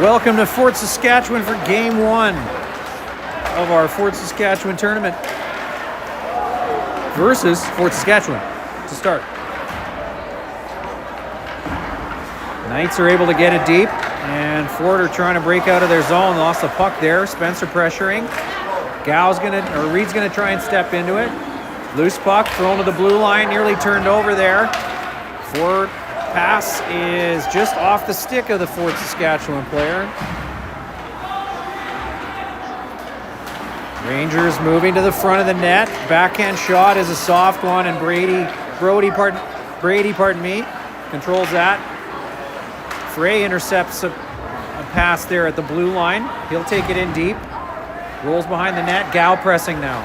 Welcome to Fort Saskatchewan for Game 1 of our Fort Saskatchewan tournament versus Fort Saskatchewan to start. Knights are able to get it deep, and Fort are trying to break out of their zone. Lost the puck there. Spencer pressuring. Reed's gonna try and step into it. Loose puck thrown to the blue line, nearly turned over there. Fort pass is just off the stick of the Fort Saskatchewan player. Rangers moving to the front of the net. Backhand shot is a soft one, and Brady controls that. Frey intercepts a pass there at the blue line. He'll take it in deep. Rolls behind the net. Gal pressing now.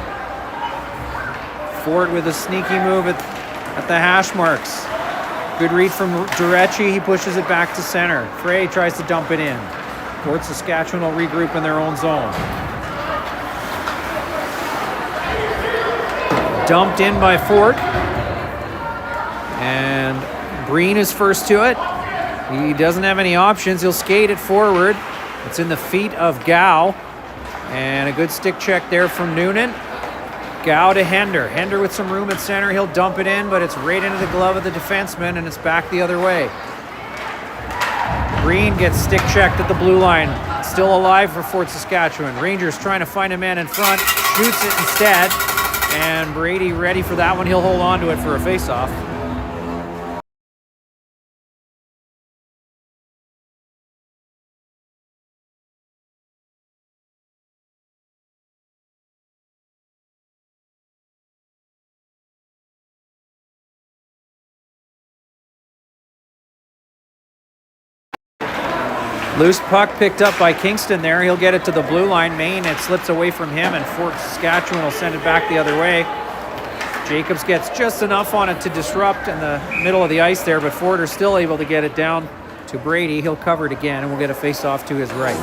Fort with a sneaky move at the hash marks. Good read from Durecci. He pushes it back to center. Frey tries to dump it in. Fort Saskatchewan will regroup in their own zone. Dumped in by Fort. And Breen is first to it. He doesn't have any options. He'll skate it forward. It's in the feet of Gow. And a good stick check there from Noonan. Gow to Hender. Hender with some room at center. He'll dump it in, but it's right into the glove of the defenseman, and it's back the other way. Breen gets stick checked at the blue line. Still alive for Fort Saskatchewan. Rangers trying to find a man in front. Shoots it instead. And Brady ready for that one. He'll hold on to it for a face-off. Loose puck picked up by Kingston there. He'll get it to the blue line. Main, it slips away from him, and Fort Saskatchewan will send it back the other way. Jacobs gets just enough on it to disrupt in the middle of the ice there, but Fort are still able to get it down to Brady. He'll cover it again, and we'll get a face-off to his right.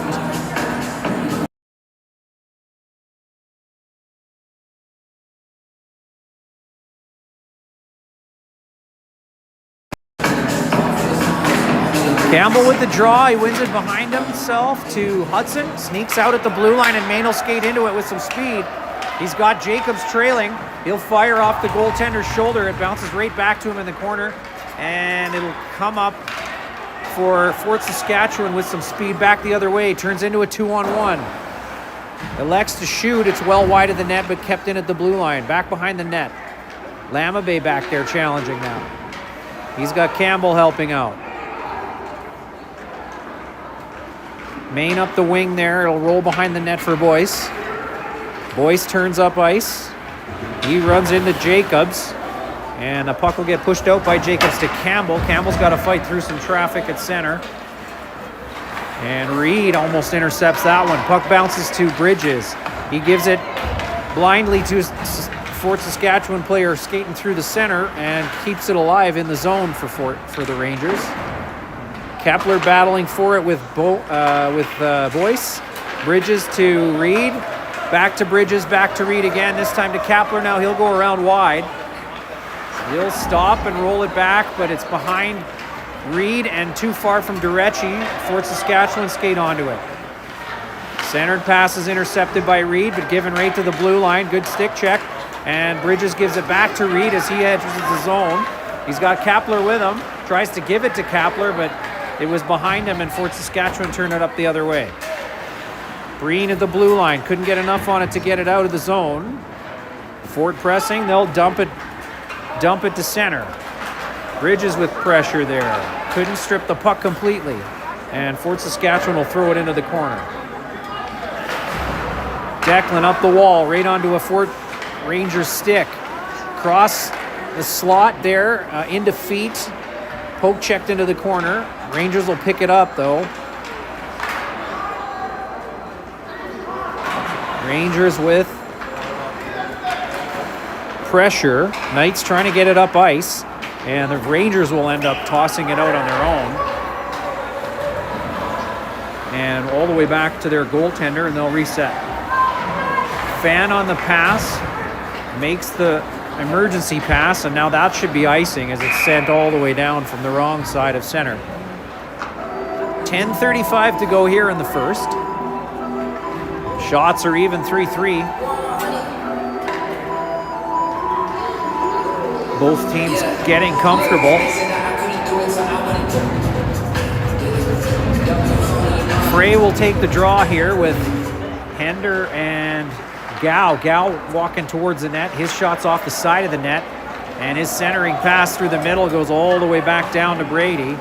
Campbell with the draw. He wins it behind himself to Hudson. Sneaks out at the blue line, and Main will skate into it with some speed. He's got Jacobs trailing. He'll fire off the goaltender's shoulder. It bounces right back to him in the corner, and it'll come up for Fort Saskatchewan with some speed back the other way. Turns into a 2-on-1. Elects to shoot. It's well wide of the net, but kept in at the blue line. Back behind the net. Lamabay back there challenging now. He's got Campbell helping out. Main up the wing there. It'll roll behind the net for Boyce. Boyce turns up ice. He runs into Jacobs. And the puck will get pushed out by Jacobs to Campbell. Campbell's got to fight through some traffic at center. And Reed almost intercepts that one. Puck bounces to Bridges. He gives it blindly to Fort Saskatchewan player skating through the center and keeps it alive in the zone for the Rangers. Kepler battling for it with Boyce. Bridges to Reed. Back to Bridges, back to Reed again. This time to Kepler. Now he'll go around wide. He'll stop and roll it back, but it's behind Reed and too far from Durecci. Fort Saskatchewan skate onto it. Centered pass is intercepted by Reed, but given right to the blue line. Good stick check. And Bridges gives it back to Reed as he enters the zone. He's got Kepler with him. Tries to give it to Kepler, but it was behind him, and Fort Saskatchewan turned it up the other way. Breen at the blue line. Couldn't get enough on it to get it out of the zone. Fort pressing. They'll dump it to center. Bridges with pressure there. Couldn't strip the puck completely. And Fort Saskatchewan will throw it into the corner. Declan up the wall, right onto a Fort Rangers stick. Cross the slot there, into feet. Poke checked into the corner. Rangers will pick it up, though. Rangers with pressure. Knights trying to get it up ice. And the Rangers will end up tossing it out on their own. And all the way back to their goaltender, and they'll reset. Fan on the pass. Makes the emergency pass, and now that should be icing as it's sent all the way down from the wrong side of center. 10:35 to go here in the first. Shots are even 3-3. Both teams getting comfortable. Frey will take the draw here with Hender and Gow. Gow walking towards the net. His shot's off the side of the net. And his centering pass through the middle goes all the way back down to Brady.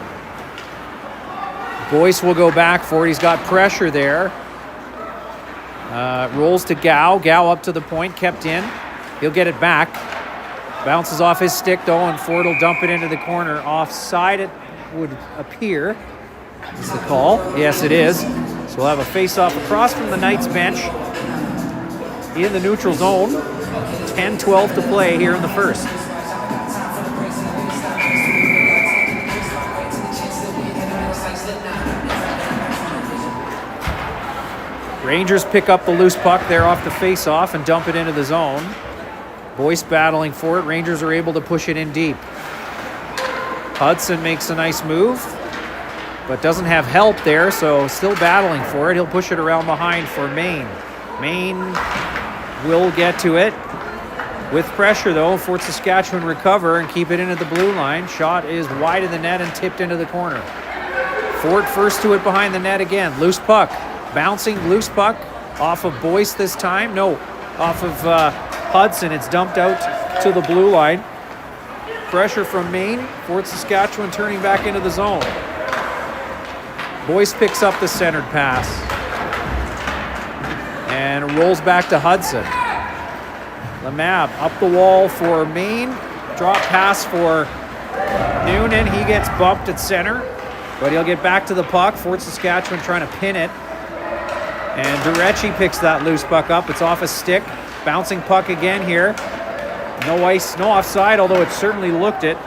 Boyce will go back for it. He's got pressure there. Rolls to Gow. Gow up to the point, kept in. He'll get it back. Bounces off his stick though, and Ford will dump it into the corner. Offside it would appear. Is the call? Yes, it is. So we'll have a face-off across from the Knights bench in the neutral zone. 10-12 to play here in the first. Rangers pick up the loose puck there off the face-off and dump it into the zone. Boyce battling for it. Rangers are able to push it in deep. Hudson makes a nice move, but doesn't have help there, so still battling for it. He'll push it around behind for Maine. Maine will get to it. With pressure, though, Fort Saskatchewan recover and keep it into the blue line. Shot is wide of the net and tipped into the corner. Fort first to it behind the net again. Loose puck. Bouncing loose puck off of Boyce this time. No, off of Hudson. It's dumped out to the blue line. Pressure from Maine. Fort Saskatchewan turning back into the zone. Boyce picks up the centered pass and rolls back to Hudson. Lemab up the wall for Maine. Drop pass for Noonan. He gets bumped at center, but he'll get back to the puck. Fort Saskatchewan trying to pin it. And Durecci picks that loose puck up. It's off a stick. Bouncing puck again here. No ice, no offside, although it certainly looked it.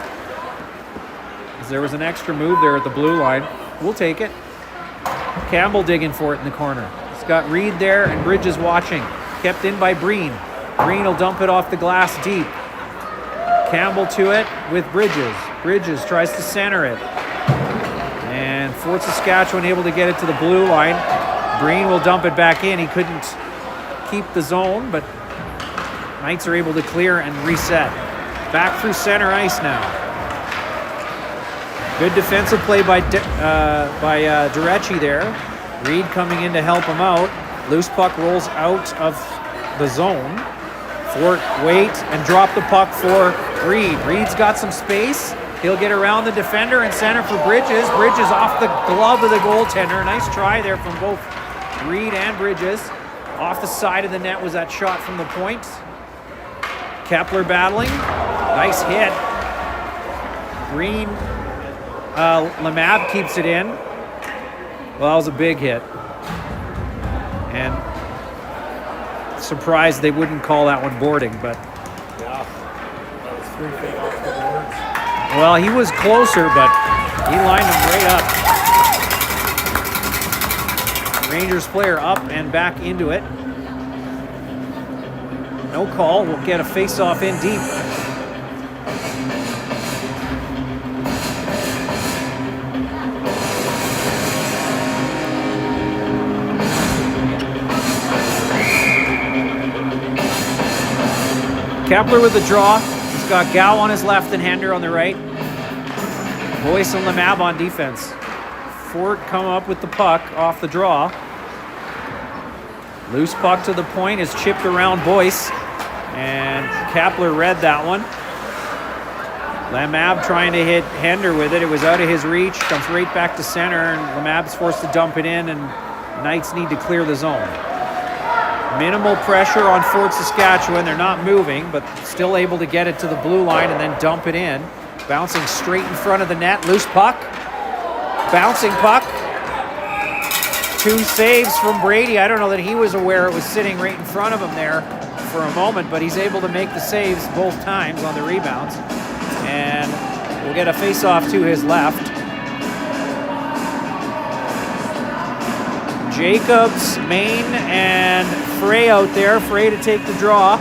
As there was an extra move there at the blue line. We'll take it. Campbell digging for it in the corner. He's got Reed there and Bridges watching. Kept in by Breen. Breen will dump it off the glass deep. Campbell to it with Bridges. Bridges tries to center it. And Fort Saskatchewan able to get it to the blue line. Breen will dump it back in. He couldn't keep the zone, but Knights are able to clear and reset. Back through center ice now. Good defensive play by Durecci there. Reed coming in to help him out. Loose puck rolls out of the zone. Fort wait and drop the puck for Reed. Reed's got some space. He'll get around the defender and center for Bridges. Bridges off the glove of the goaltender. Nice try there from both Reed and Bridges. Off the side of the net was that shot from the point. Kepler battling. Nice hit. Green. Lemab keeps it in. Well, that was a big hit. And surprised they wouldn't call that one boarding, but... Yeah, that was 3 feet off the boards. Well, he was closer, but he lined him right up. Rangers player up and back into it. No call. We'll get a face-off in deep. Kepler with the draw. He's got Gow on his left and Hender on the right. Boyce and Lemab on defense. Fort come up with the puck off the draw. Loose puck to the point is chipped around Boyce. And Kepler read that one. Lemab trying to hit Hender with it. It was out of his reach. Comes right back to center. And Lemab's forced to dump it in. And Knights need to clear the zone. Minimal pressure on Fort Saskatchewan. They're not moving, but still able to get it to the blue line and then dump it in. Bouncing straight in front of the net. Loose puck. Bouncing puck. 2 saves from Brady. I don't know that he was aware it was sitting right in front of him there for a moment, but he's able to make the saves both times on the rebounds. And we'll get a face-off to his left. Jacobs, Maine, and Frey out there. Frey to take the draw.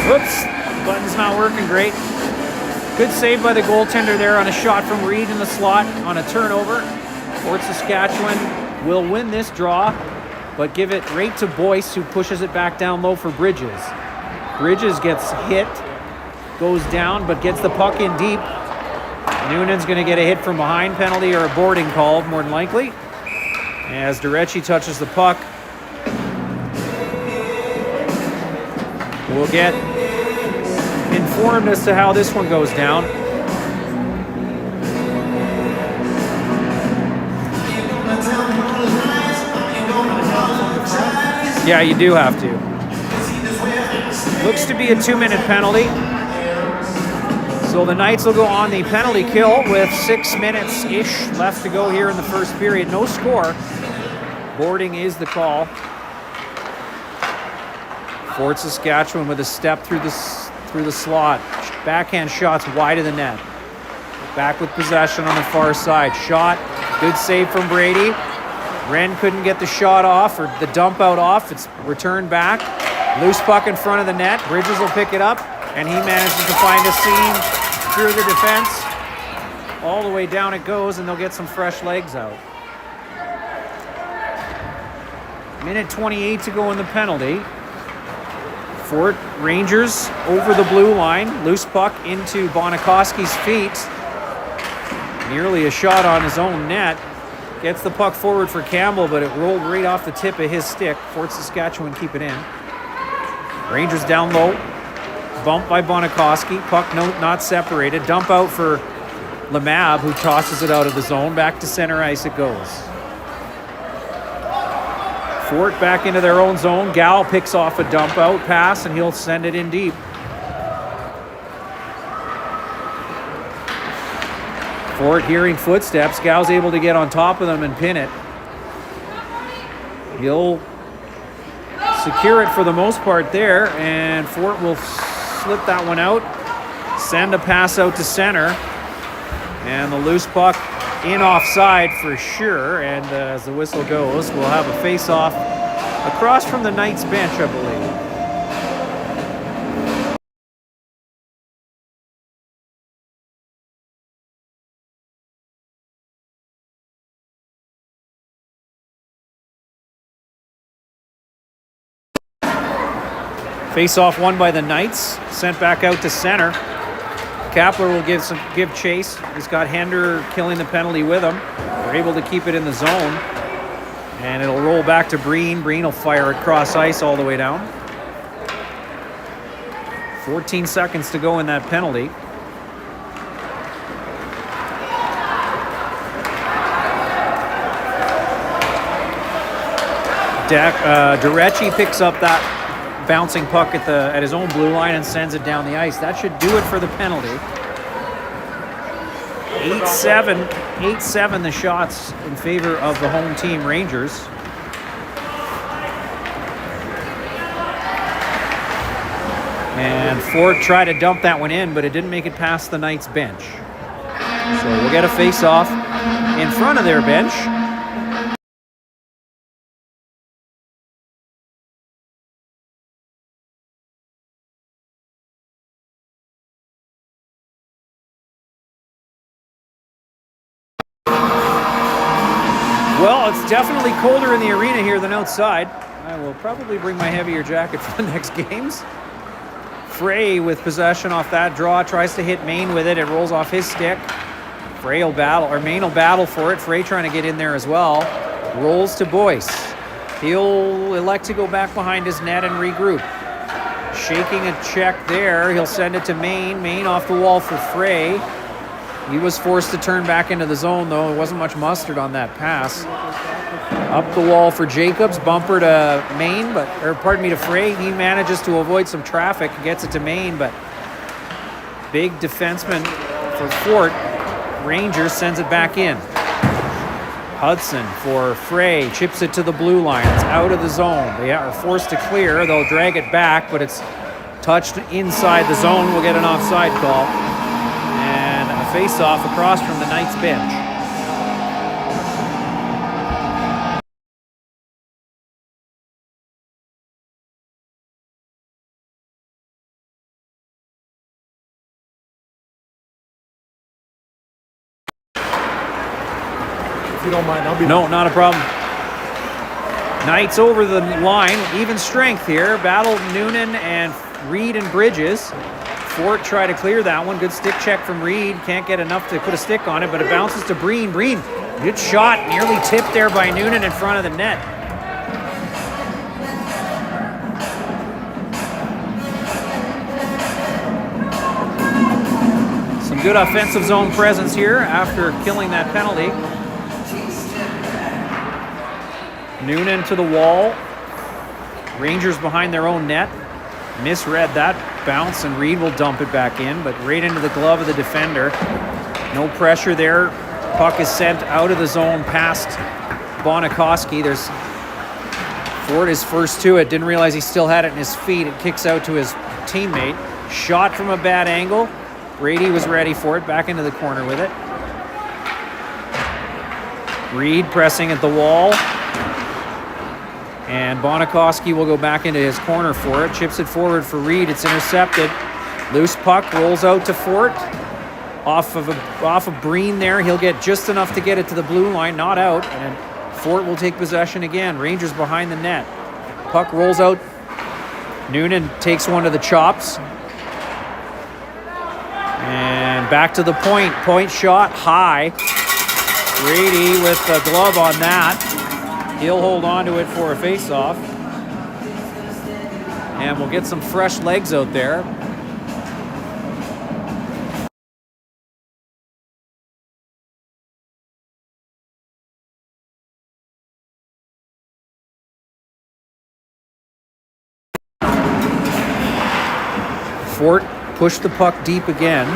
Whoops, button's not working great. Good save by the goaltender there on a shot from Reed in the slot on a turnover. Fort Saskatchewan will win this draw, but give it right to Boyce, who pushes it back down low for Bridges. Bridges gets hit, goes down, but gets the puck in deep. Noonan's going to get a hit from behind penalty or a boarding called, more than likely. As Durecci touches the puck, we'll get informed as to how this one goes down. Yeah, you do have to. Looks to be a 2-minute penalty. So the Knights will go on the penalty kill with 6 minutes-ish left to go here in the first period. No score. Boarding is the call. Fort Saskatchewan with a step through the slot. Backhand shots wide of the net. Back with possession on the far side. Shot. Good save from Brady. Wren couldn't get the shot off, or the dump out off. It's returned back. Loose puck in front of the net. Bridges will pick it up, and he manages to find a seam through the defense. All the way down it goes, and they'll get some fresh legs out. Minute 28 to go in the penalty. Fort Rangers over the blue line. Loose puck into Bonikoski's feet. Nearly a shot on his own net. Gets the puck forward for Campbell, but it rolled right off the tip of his stick. Fort Saskatchewan keep it in. Rangers down low. Bump by Bonikoski. Puck not separated. Dump out for Lemab, who tosses it out of the zone. Back to center ice it goes. Fort back into their own zone. Gal picks off a dump out pass, and he'll send it in deep. Fort hearing footsteps. Gal's able to get on top of them and pin it. He'll secure it for the most part there, and Fort will slip that one out. Send a pass out to center. And the loose puck in offside for sure, and as the whistle goes, we'll have a face-off across from the Knights bench, I believe. Face-off won by the Knights, sent back out to center. Kapler will give chase. He's got Hender killing the penalty with him. They're able to keep it in the zone. And it'll roll back to Breen. Breen will fire it cross ice all the way down. 14 seconds to go in that penalty. Durecci picks up that bouncing puck at his own blue line and sends it down the ice. That should do it for the penalty. 8-7 the shots in favor of the home team Rangers. And Fort tried to dump that one in, but it didn't make it past the Knights bench. So we'll get a face-off in front of their bench. Well, it's definitely colder in the arena here than outside. I will probably bring my heavier jacket for the next games. Frey with possession off that draw, tries to hit Main with it. It rolls off his stick. Frey will battle, or Main will battle for it. Frey trying to get in there as well. Rolls to Boyce. He'll elect to go back behind his net and regroup. Shaking a check there. He'll send it to Main. Main off the wall for Frey. He was forced to turn back into the zone, though. It wasn't much mustard on that pass. Up the wall for Jacobs. Bumper to Main, to Frey. He manages to avoid some traffic. Gets it to Main, but big defenseman for Fort. Rangers sends it back in. Hudson for Frey. Chips it to the blue line. It's out of the zone. They are forced to clear. They'll drag it back, but it's touched inside the zone. We'll get an offside call. Face-off across from the Knights bench. you don't mind. I'll be No, not a problem. Knights over the line, even strength here. Battle Noonan and Reed and Bridges. Fort try to clear that one. Good stick check from Reed. Can't get enough to put a stick on it, but it bounces to Breen. Breen, good shot. Nearly tipped there by Noonan in front of the net. Some good offensive zone presence here after killing that penalty. Noonan to the wall. Rangers behind their own net. Misread that bounce, and Reed will dump it back in, but right into the glove of the defender. No pressure there. Puck is sent out of the zone past Bonikoski. There's Ford is first to it. Didn't realize he still had it in his feet. It kicks out to his teammate. Shot from a bad angle. Brady was ready for it. Back into the corner with it. Reed pressing at the wall. And Bonikoski will go back into his corner for it. Chips it forward for Reed. It's intercepted. Loose puck rolls out to Fort. Off of Breen there. He'll get just enough to get it to the blue line. Not out. And Fort will take possession again. Rangers behind the net. Puck rolls out. Noonan takes one to the chops. And back to the point. Point shot high. Brady with the glove on that. He'll hold on to it for a face-off. And we'll get some fresh legs out there. Fort pushed the puck deep again.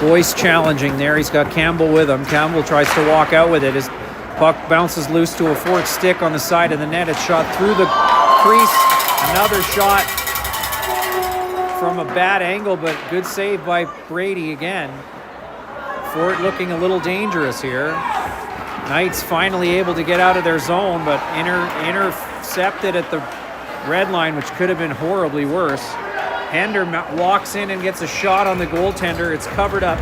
Boyce challenging there. He's got Campbell with him. Campbell tries to walk out with it. His puck bounces loose to a Fort stick on the side of the net. It's shot through the crease. Another shot from a bad angle, but good save by Brady again. Fort looking a little dangerous here. Knights finally able to get out of their zone, but intercepted at the red line, which could have been horribly worse. Hender walks in and gets a shot on the goaltender. It's covered up.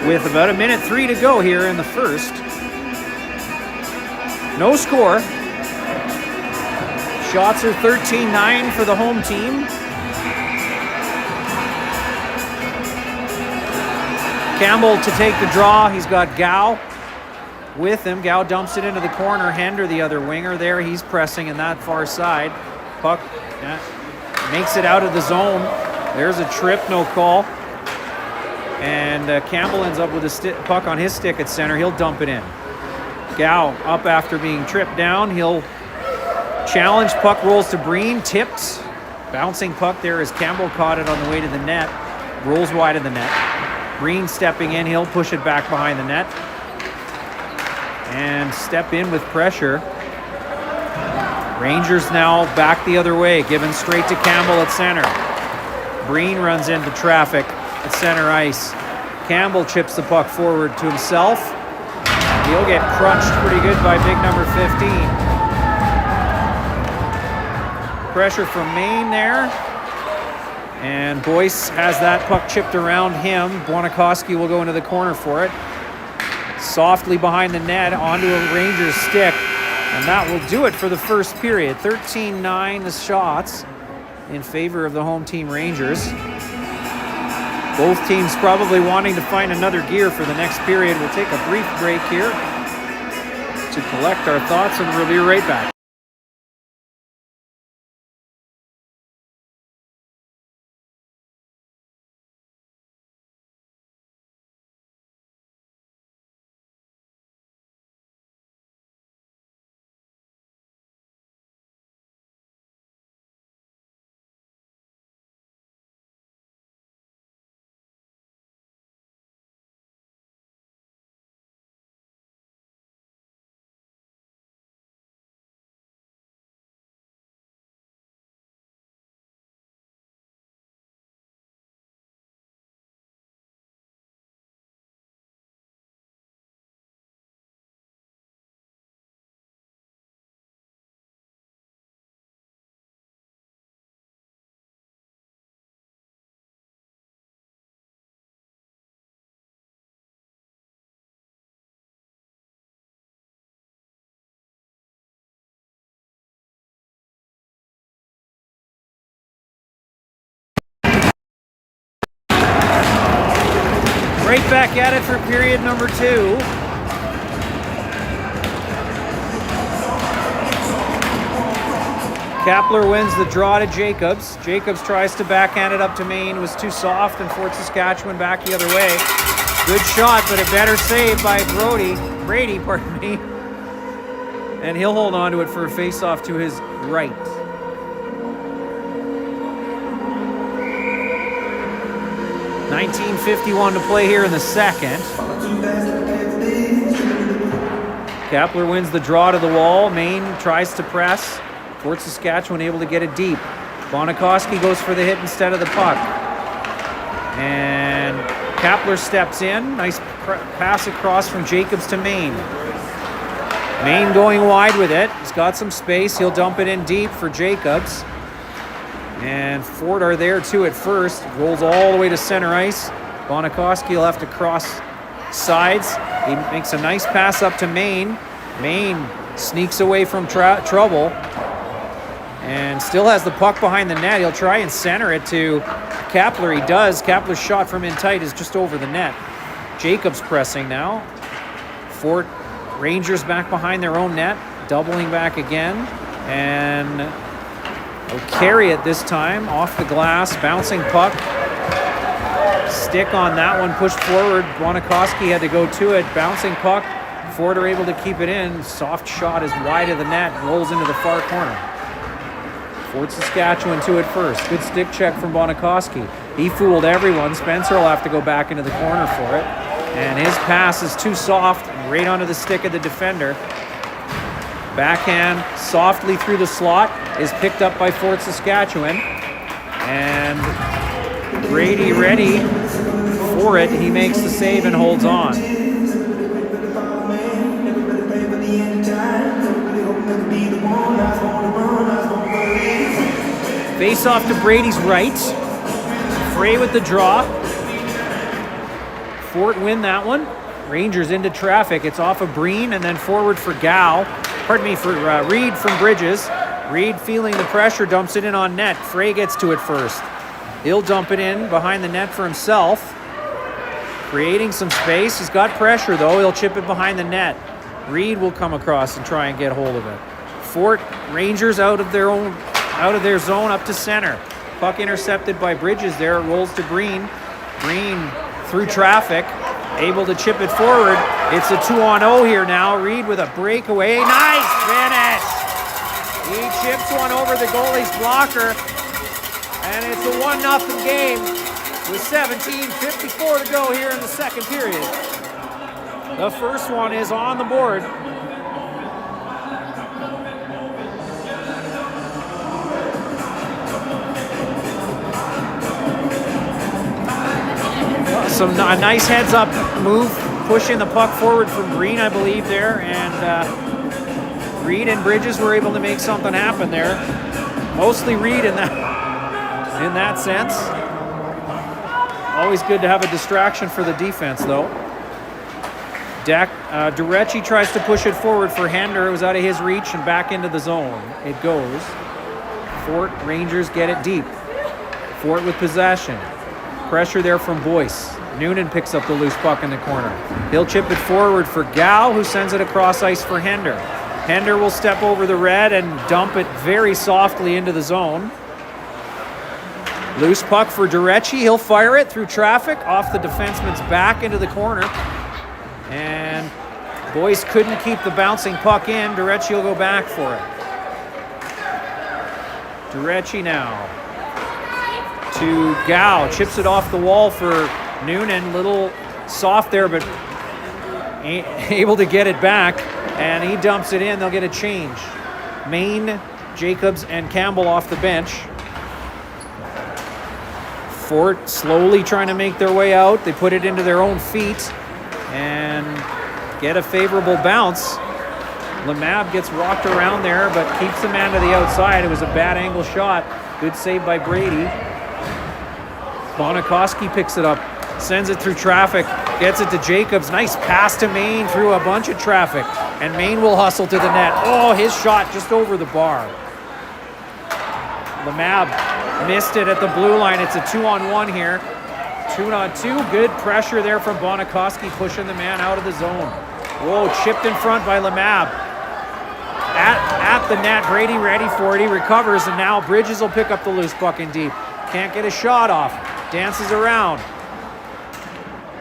With about 1:03 to go here in the first. No score. Shots are 13-9 for the home team. Campbell to take the draw. He's got Gow with him. Gow dumps it into the corner. Hender, the other winger there. He's pressing in that far side. Puck makes it out of the zone. There's a trip, no call. And Campbell ends up with a puck on his stick at center. He'll dump it in. Gow up after being tripped down. He'll challenge. Puck rolls to Breen. Tipped. Bouncing puck there as Campbell caught it on the way to the net. Rolls wide of the net. Breen stepping in. He'll push it back behind the net. And step in with pressure. Rangers now back the other way. Given straight to Campbell at center. Breen runs into traffic at center ice. Campbell chips the puck forward to himself. He'll get crunched pretty good by big number 15. Pressure from Maine there. And Boyce has that puck chipped around him. Bonikoski will go into the corner for it. Softly behind the net onto a Rangers stick. And that will do it for the first period. 13-9 the shots in favor of the home team Rangers. Both teams probably wanting to find another gear for the next period. We'll take a brief break here to collect our thoughts, and we'll be right back. Right back at it for period number 2. Kapler wins the draw to Jacobs. Jacobs tries to backhand it up to Main. Was too soft, and Fort Saskatchewan back the other way. Good shot, but a better save by Brady, pardon me. And he'll hold on to it for a face-off to his right. .1951 to play here in the second. Kapler wins the draw to the wall. Main tries to press. Fort Saskatchewan able to get it deep. Bonikoski goes for the hit instead of the puck. And Kapler steps in. Nice pass across from Jacobs to Main. Main going wide with it. He's got some space. He'll dump it in deep for Jacobs. And Fort are there too at first. Rolls all the way to center ice. Bonikoski will have to cross sides. He makes a nice pass up to Main. Main sneaks away from trouble. And still has the puck behind the net. He'll try and center it to Kapler. He does. Kapler's shot from in tight is just over the net. Jacobs pressing now. Fort Rangers back behind their own net. Doubling back again. And they'll carry it this time. Off the glass. Bouncing puck. Stick on that one. Pushed forward. Bonikoski had to go to it. Bouncing puck. Fort are able to keep it in. Soft shot is wide of the net. Rolls into the far corner. Fort Saskatchewan to it first. Good stick check from Bonikoski. He fooled everyone. Spencer will have to go back into the corner for it. And his pass is too soft, right onto the stick of the defender. Backhand softly through the slot is picked up by Fort Saskatchewan. And Brady ready for it. He makes the save and holds on. Face off to Brady's right. Frey with the draw. Fort win that one. Rangers into traffic. It's off of Breen and then forward for for Reed from Bridges. Reed feeling the pressure, dumps it in on net. Frey gets to it first. He'll dump it in behind the net for himself. Creating some space. He's got pressure though. He'll chip it behind the net. Reed will come across and try and get hold of it. Fort Rangers out of their zone up to center. Puck intercepted by Bridges there. It rolls to Breen. Breen through traffic. Able to chip it forward. It's a 2-on-0 here now. Reed with a breakaway. Nice finish! He chips one over the goalie's blocker. And it's a 1-0 game with 17:54 to go here in the second period. The first one is on the board. A nice heads-up move, pushing the puck forward from Breen, I believe, there. And Reed and Bridges were able to make something happen there. Mostly Reed in that sense. Always good to have a distraction for the defense, though. Durecci tries to push it forward for Hender. It was out of his reach and back into the zone. It goes. Fort Rangers get it deep. Fort with possession. Pressure there from Boyce. Noonan picks up the loose puck in the corner. He'll chip it forward for Gow, who sends it across ice for Hender. Hender will step over the red and dump it very softly into the zone. Loose puck for Durecci. He'll fire it through traffic off the defenseman's back into the corner. And Boyce couldn't keep the bouncing puck in. Durecci will go back for it. Durecci now to Gow. Chips it off the wall for Noonan. Little soft there, but able to get it back. And he dumps it in. They'll get a change. Main, Jacobs, and Campbell off the bench. Fort slowly trying to make their way out. They put it into their own feet and get a favorable bounce. Lemab gets walked around there, but keeps the man to the outside. It was a bad angle shot. Good save by Brady. Bonikoski picks it up, sends it through traffic, gets it to Jacobs. Nice pass to Main through a bunch of traffic, and Main will hustle to the net. Oh, his shot just over the bar. Lemab missed it at the blue line. It's a 2-on-1 here. 2-on-2. Good pressure there from Bonikoski, pushing the man out of the zone. Whoa, chipped in front by Lemab. At the net, Brady ready for it. He recovers, and now Bridges will pick up the loose puck in deep. Can't get a shot off. Dances around.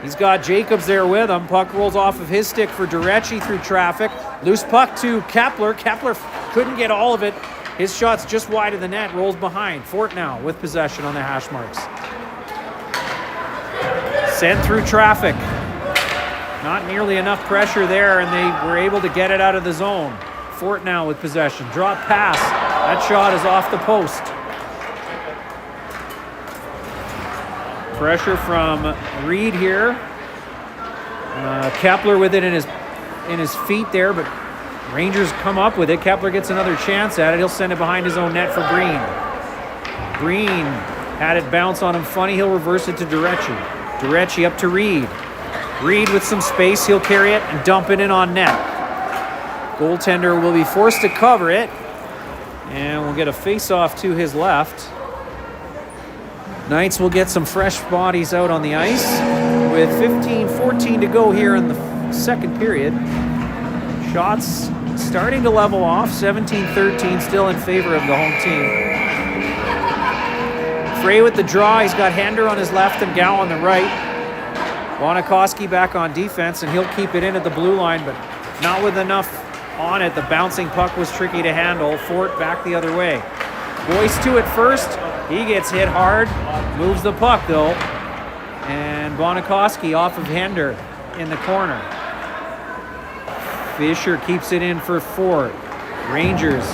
He's got Jacobs there with him. Puck rolls off of his stick for Durecci through traffic. Loose puck to Kepler. Kepler couldn't get all of it. His shot's just wide of the net. Rolls behind. Fort now with possession on the hash marks. Sent through traffic. Not nearly enough pressure there, and they were able to get it out of the zone. Fort now with possession. Drop pass. That shot is off the post. Pressure from Reed here. Kepler with it in his feet there, but Rangers come up with it. Kepler gets another chance at it. He'll send it behind his own net for Green. Green had it bounce on him funny. He'll reverse it to Durecci. Durecci up to Reed. Reed with some space. He'll carry it and dump it in on net. Goaltender will be forced to cover it, and we'll get a face-off to his left. Knights will get some fresh bodies out on the ice with 15-14 to go here in the second period. Shots starting to level off, 17-13 still in favor of the home team. Frey with the draw. He's got Hender on his left and Gow on the right. Bonikoski back on defense, and he'll keep it in at the blue line, but not with enough on it. The bouncing puck was tricky to handle. Fort back the other way. Boyce to it first. He gets hit hard. Moves the puck though. And Bonikoski off of Hender in the corner. Fisher keeps it in for Fort. Rangers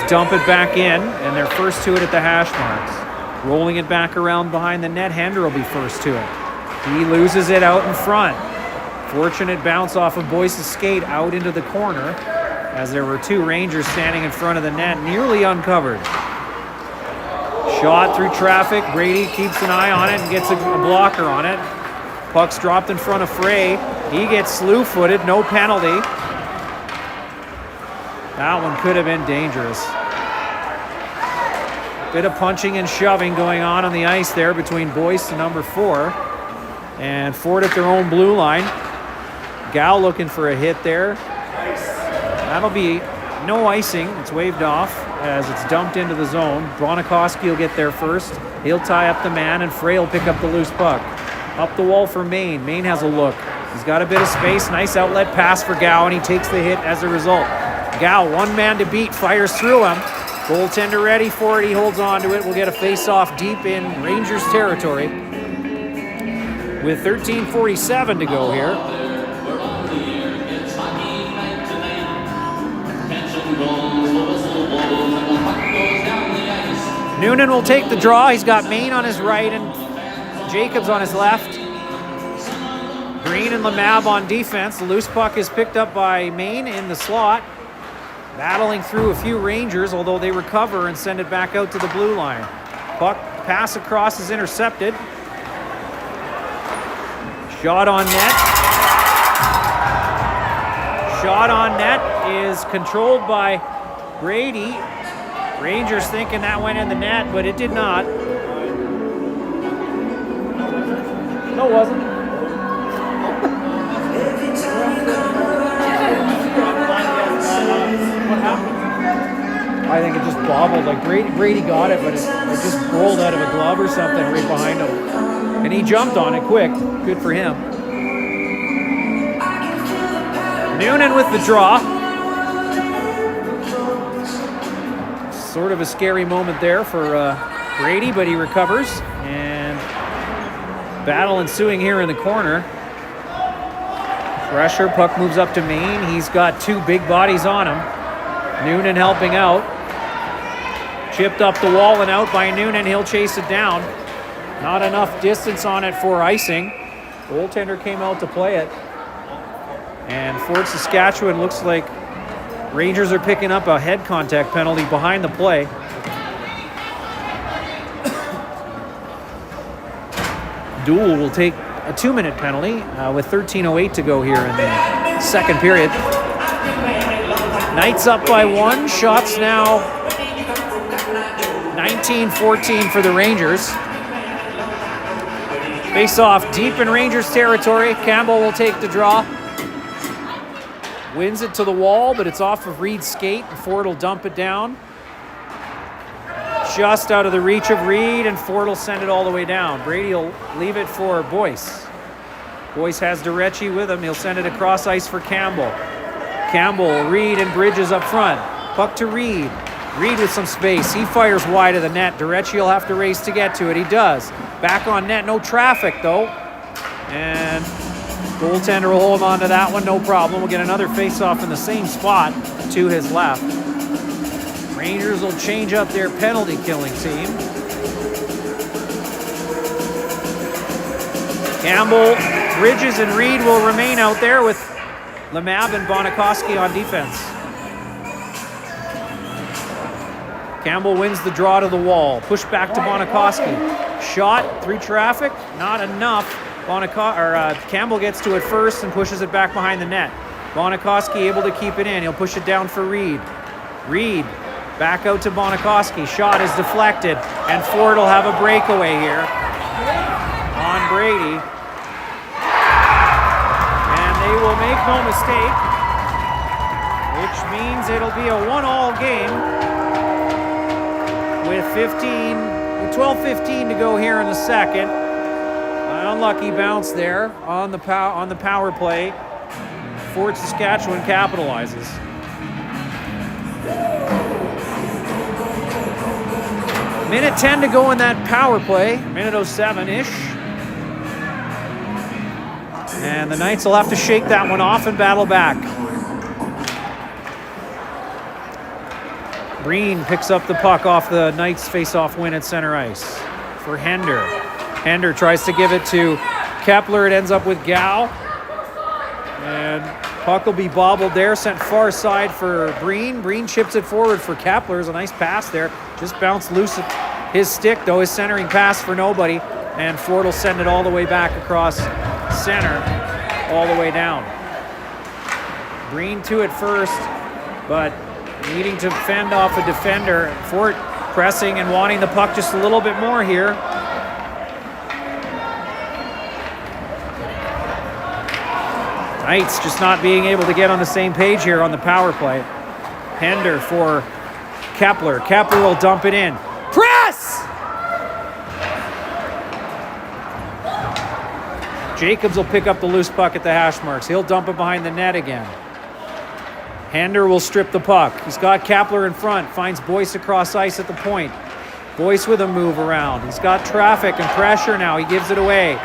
dump it back in, and they're first to it at the hash marks. Rolling it back around behind the net. Hender will be first to it. He loses it out in front. Fortunate bounce off of Boyce's skate out into the corner, as there were two Rangers standing in front of the net, nearly uncovered. Shot through traffic. Brady keeps an eye on it and gets a blocker on it. Puck's dropped in front of Frey. He gets slew-footed, no penalty. That one could have been dangerous. Bit of punching and shoving going on the ice there between Boyce and number 4. And Fort at their own blue line. Gal looking for a hit there. That'll be no icing. It's waved off as it's dumped into the zone. Bonikoski will get there first. He'll tie up the man, and Frey will pick up the loose puck. Up the wall for Maine. Maine has a look. He's got a bit of space. Nice outlet pass for Gow, and he takes the hit as a result. Gow, one man to beat, fires through him. Goaltender ready for it. He holds on to it. We'll get a face-off deep in Rangers territory. With 13:47 to go here. Noonan will take the draw. He's got Maine on his right and Jacobs on his left. Green and Lemab on defense. The loose puck is picked up by Maine in the slot. Battling through a few Rangers, although they recover and send it back out to the blue line. Puck pass across is intercepted. Shot on net. Shot on net is controlled by Brady. Rangers thinking that went in the net, but it did not. No, it wasn't. What happened? I think it just bobbled. Like Brady got it, but it just rolled out of a glove or something right behind him. And he jumped on it quick. Good for him. Noonan with the draw. Sort of a scary moment there for Brady, but he recovers. And battle ensuing here in the corner. Pressure, puck moves up to Maine. He's got two big bodies on him. Noonan helping out. Chipped up the wall and out by Noonan. He'll chase it down. Not enough distance on it for icing. Goaltender came out to play it. And Fort Saskatchewan looks like Rangers are picking up a head contact penalty behind the play. Duel will take a 2-minute penalty with 13:08 to go here in the second period. Knights up by 1. Shots now 90 19-14 for the Rangers. Face off deep in Rangers territory. Campbell will take the draw. Wins it to the wall, but it's off of Reed's skate, and Ford will dump it down. Just out of the reach of Reed, and Ford will send it all the way down. Brady will leave it for Boyce. Boyce has Durecci with him. He'll send it across ice for Campbell. Campbell, Reed, and Bridges up front. Puck to Reed. Reed with some space. He fires wide of the net. Durecci will have to race to get to it. He does. Back on net. No traffic, though. And goaltender will hold on to that one. No problem. We'll get another face-off in the same spot to his left. Rangers will change up their penalty-killing team. Campbell, Bridges, and Reed will remain out there with Lemab and Bonikoski on defense. Campbell wins the draw to the wall. Push back to Bonikoski. Shot through traffic, not enough. Campbell gets to it first and pushes it back behind the net. Bonikoski able to keep it in. He'll push it down for Reed. Reed back out to Bonikoski. Shot is deflected, and Ford will have a breakaway here on Brady. And they will make no mistake, which means it'll be a 1-all game with 12-15 to go here in the second. An unlucky bounce there on the power play. Fort Saskatchewan capitalizes. Minute 10 to go in that power play. Minute 07-ish. And the Knights will have to shake that one off and battle back. Breen picks up the puck off the Knights face-off win at center ice for Hender. Hender tries to give it to Kepler. It ends up with Gow. And puck will be bobbled there, sent far side for Breen. Breen chips it forward for Kepler. There's a nice pass there. Just bounced loose at his stick, though. His centering pass for nobody. And Ford will send it all the way back across center, all the way down. Breen to it first, but needing to fend off a defender. Fort pressing and wanting the puck just a little bit more here. Knights just not being able to get on the same page here on the power play. Hender for Kepler. Kepler will dump it in. Press! Jacobs will pick up the loose puck at the hash marks. He'll dump it behind the net again. Hender will strip the puck. He's got Kepler in front. Finds Boyce across ice at the point. Boyce with a move around. He's got traffic and pressure now. He gives it away.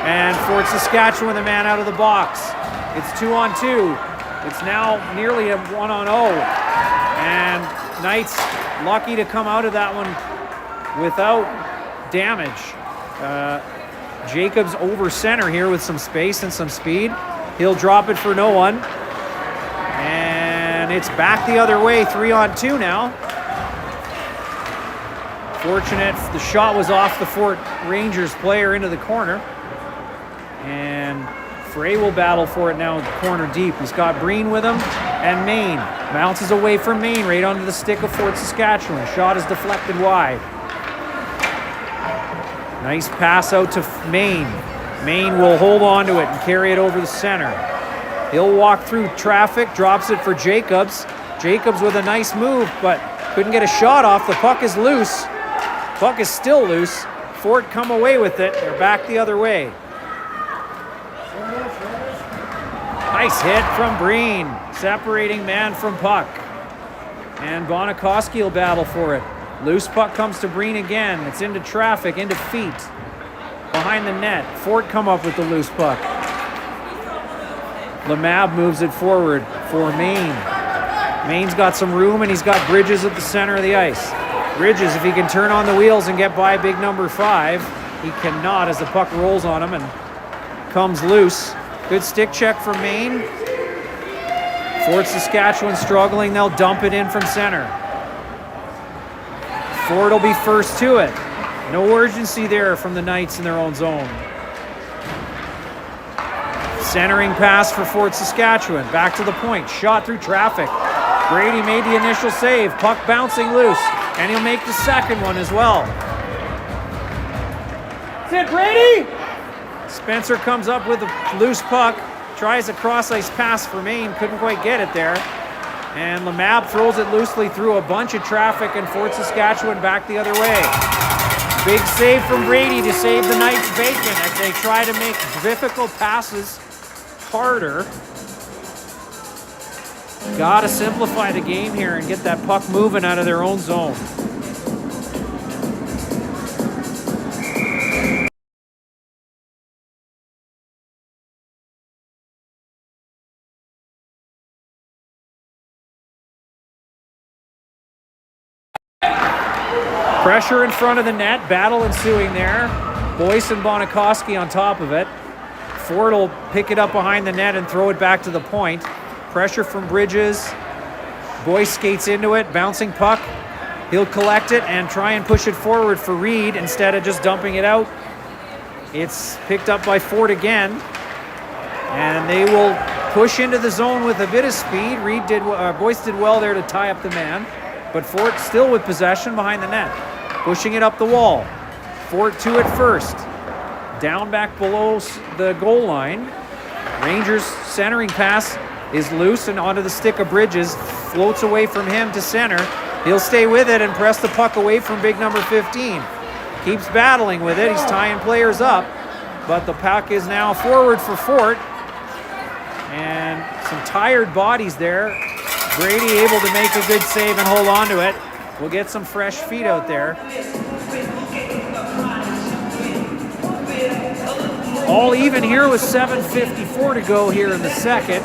And Fort Saskatchewan, the man out of the box. It's 2-on-2. It's now nearly a 1-on-0. And Knights lucky to come out of that one without damage. Jacobs over center here with some space and some speed. He'll drop it for no one. And it's back the other way, 3-on-2 now. Fortunate, the shot was off the Fort Rangers player into the corner. And Frey will battle for it now, corner deep. He's got Breen with him, and Maine. Bounces away from Maine, right onto the stick of Fort Saskatchewan. Shot is deflected wide. Nice pass out to Maine. Maine will hold on to it and carry it over the center. He'll walk through traffic, drops it for Jacobs. Jacobs with a nice move, but couldn't get a shot off. The puck is loose. Puck is still loose. Fort come away with it. They're back the other way. Nice hit from Breen, separating man from puck. And Bonikoski will battle for it. Loose puck comes to Breen again. It's into traffic, into feet. Behind the net. Fort come up with the loose puck. Lemab moves it forward for Maine. Maine's got some room, and he's got Bridges at the center of the ice. Bridges, if he can turn on the wheels and get by big number 5, he cannot as the puck rolls on him and comes loose. Good stick check from Maine. Fort Saskatchewan struggling. They'll dump it in from center. Fort will be first to it. No urgency there from the Knights in their own zone. Centering pass for Fort Saskatchewan. Back to the point. Shot through traffic. Brady made the initial save. Puck bouncing loose. And he'll make the second one as well. That's it, Brady! Spencer comes up with a loose puck. Tries a cross-ice pass for Maine. Couldn't quite get it there. And Lemab throws it loosely through a bunch of traffic and Fort Saskatchewan back the other way. Big save from Brady to save the Knights bacon as they try to make difficult passes harder. Gotta simplify the game here and get that puck moving out of their own zone. Pressure in front of the net, battle ensuing there. Boyce and Bonikoski on top of it. Ford will pick it up behind the net and throw it back to the point. Pressure from Bridges. Boyce skates into it, bouncing puck. He'll collect it and try and push it forward for Reed instead of just dumping it out. It's picked up by Ford again. And they will push into the zone with a bit of speed. Boyce did well there to tie up the man. But Fort still with possession behind the net. Pushing it up the wall. Fort to it first. Down back below the goal line. Rangers centering pass is loose and onto the stick of Bridges. Floats away from him to center. He'll stay with it and press the puck away from big number 15. Keeps battling with it. He's tying players up. But the puck is now forward for Fort. And some tired bodies there. Brady able to make a good save and hold on to it. We'll get some fresh feet out there. All even here with 7:54 to go here in the second.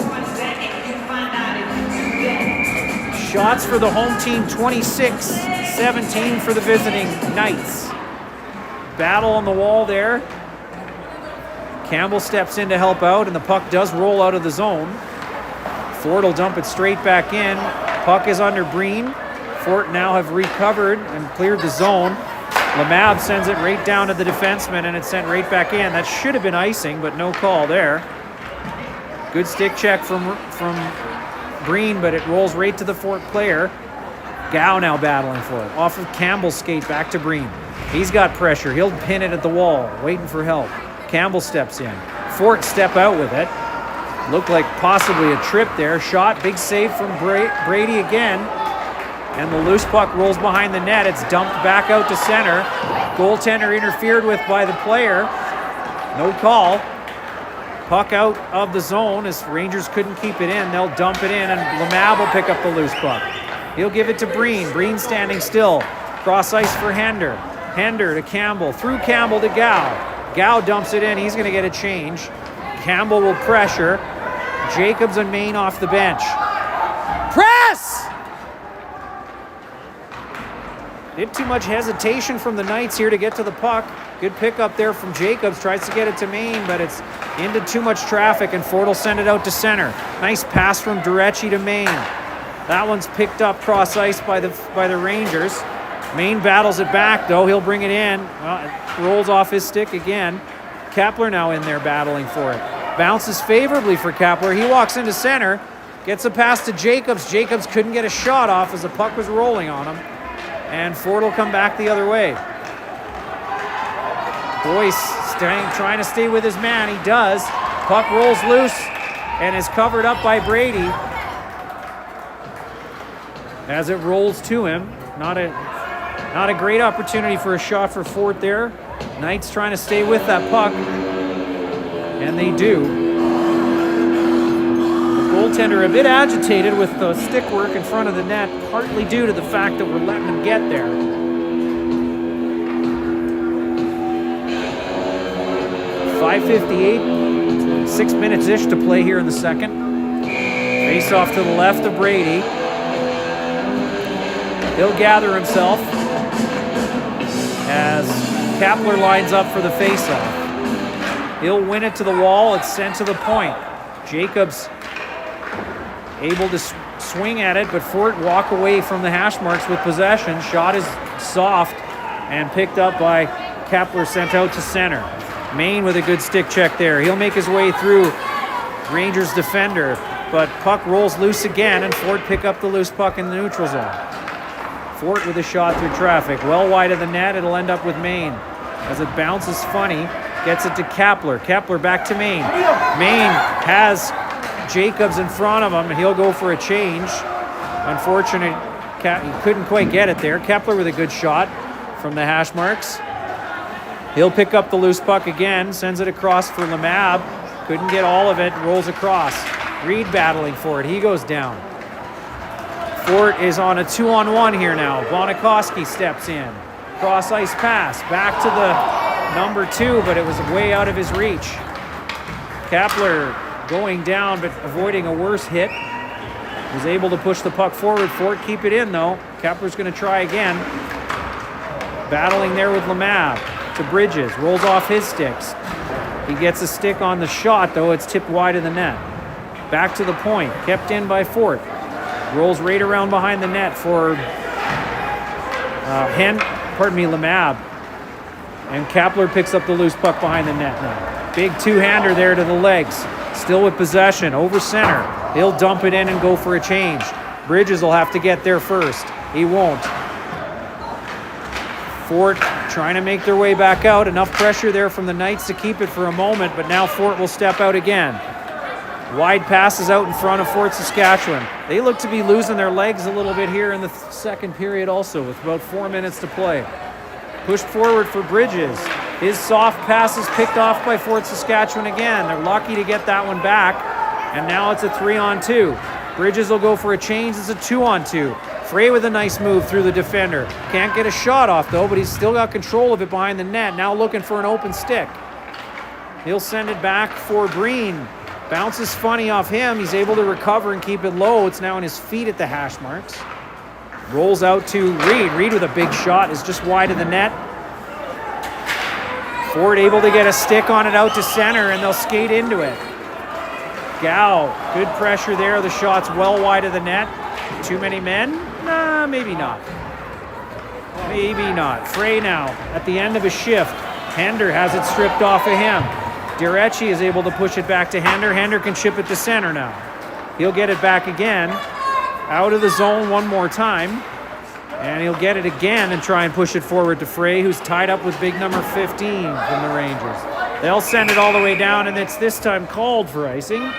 Shots for the home team, 26-17 for the visiting Knights. Battle on the wall there. Campbell steps in to help out, and the puck does roll out of the zone. Ford will dump it straight back in. Puck is under Breen. Fort now have recovered and cleared the zone. Lemab sends it right down to the defenseman, and it's sent right back in. That should have been icing, but no call there. Good stick check from Breen, but it rolls right to the Fort player. Gow now battling for it. Off of Campbell's skate back to Breen. He's got pressure. He'll pin it at the wall, waiting for help. Campbell steps in. Fort step out with it. Looked like possibly a trip there. Shot, big save from Brady again. And the loose puck rolls behind the net. It's dumped back out to center. Goaltender interfered with by the player. No call. Puck out of the zone as Rangers couldn't keep it in. They'll dump it in and Lemab will pick up the loose puck. He'll give it to Breen. Breen standing still. Cross ice for Hender. Hender to Campbell. Through Campbell to Gow. Gow dumps it in. He's going to get a change. Campbell will pressure. Jacobs and Maine off the bench. Press! Did too much hesitation from the Knights here to get to the puck. Good pickup there from Jacobs. Tries to get it to Maine, but it's into too much traffic, and Ford will send it out to center. Nice pass from Durecci to Maine. That one's picked up cross ice by the Rangers. Maine battles it back, though. He'll bring it in. Well, it rolls off his stick again. Kepler now in there battling for it. Bounces favorably for Kepler. He walks into center. Gets a pass to Jacobs. Jacobs couldn't get a shot off as the puck was rolling on him. And Ford will come back the other way. Boyce trying to stay with his man. He does. Puck rolls loose and is covered up by Brady. As it rolls to him. Not a great opportunity for a shot for Fort there. Knights trying to stay with that puck. And they do. The goaltender a bit agitated with the stick work in front of the net, partly due to the fact that we're letting him get there. .558, 6 minutes-ish to play here in the second. Face off to the left of Brady. He'll gather himself as Kepler lines up for the face-off. He'll win it to the wall. It's sent to the point. Jacobs able to swing at it, but Fort walk away from the hash marks with possession. Shot is soft and picked up by Kepler, sent out to center. Maine with a good stick check there. He'll make his way through Rangers defender. but puck rolls loose again, and Fort pick up the loose puck in the neutral zone. Fort with a shot through traffic. Well wide of the net, it'll end up with Maine. As it bounces funny, gets it to Kepler. Kepler back to Maine. Maine has Jacobs in front of him, and he'll go for a change. Unfortunate, he couldn't quite get it there. Kepler with a good shot from the hash marks. He'll pick up the loose puck again, sends it across for Lemab. Couldn't get all of it, rolls across. Reed battling for it, he goes down. Fort is on a 2-on-1 here now. Bonikoski steps in. Cross ice pass, back to the number 2, but it was way out of his reach. Kepler going down, but avoiding a worse hit. Was able to push the puck forward. Fort keep it in, though. Kepler's going to try again. Battling there with Lemab. To Bridges. Rolls off his sticks. He gets a stick on the shot, though. It's tipped wide of the net. Back to the point. Kept in by Fort. Rolls right around behind the net for Lemab. And Kepler picks up the loose puck behind the net now. Big two-hander there to the legs. Still with possession. Over center. He'll dump it in and go for a change. Bridges will have to get there first. He won't. Fort trying to make their way back out. Enough pressure there from the Knights to keep it for a moment, but now Fort will step out again. Wide passes out in front of Fort Saskatchewan. They look to be losing their legs a little bit here in the second period also, with about 4 minutes to play. Pushed forward for Bridges. His soft pass is picked off by Fort Saskatchewan again. They're lucky to get that one back, and now it's a 3-on-2. Bridges will go for a change. It's a 2-on-2. Frey with a nice move through the defender. Can't get a shot off, though, but he's still got control of it behind the net. Now looking for an open stick. He'll send it back for Breen. Bounces funny off him. He's able to recover and keep it low. It's now on his feet at the hash marks. Rolls out to Reed. Reed with a big shot is just wide of the net. Ford able to get a stick on it out to center, and they'll skate into it. Gow, good pressure there. The shot's well wide of the net. Too many men? Nah, maybe not. Maybe not. Frey now at the end of a shift. Hender has it stripped off of him. Direchi is able to push it back to Hender. Hender can chip it to center now. He'll get it back again. Out of the zone one more time. And he'll get it again and try and push it forward to Frey, who's tied up with big number 15 from the Rangers. They'll send it all the way down, and it's this time called for icing.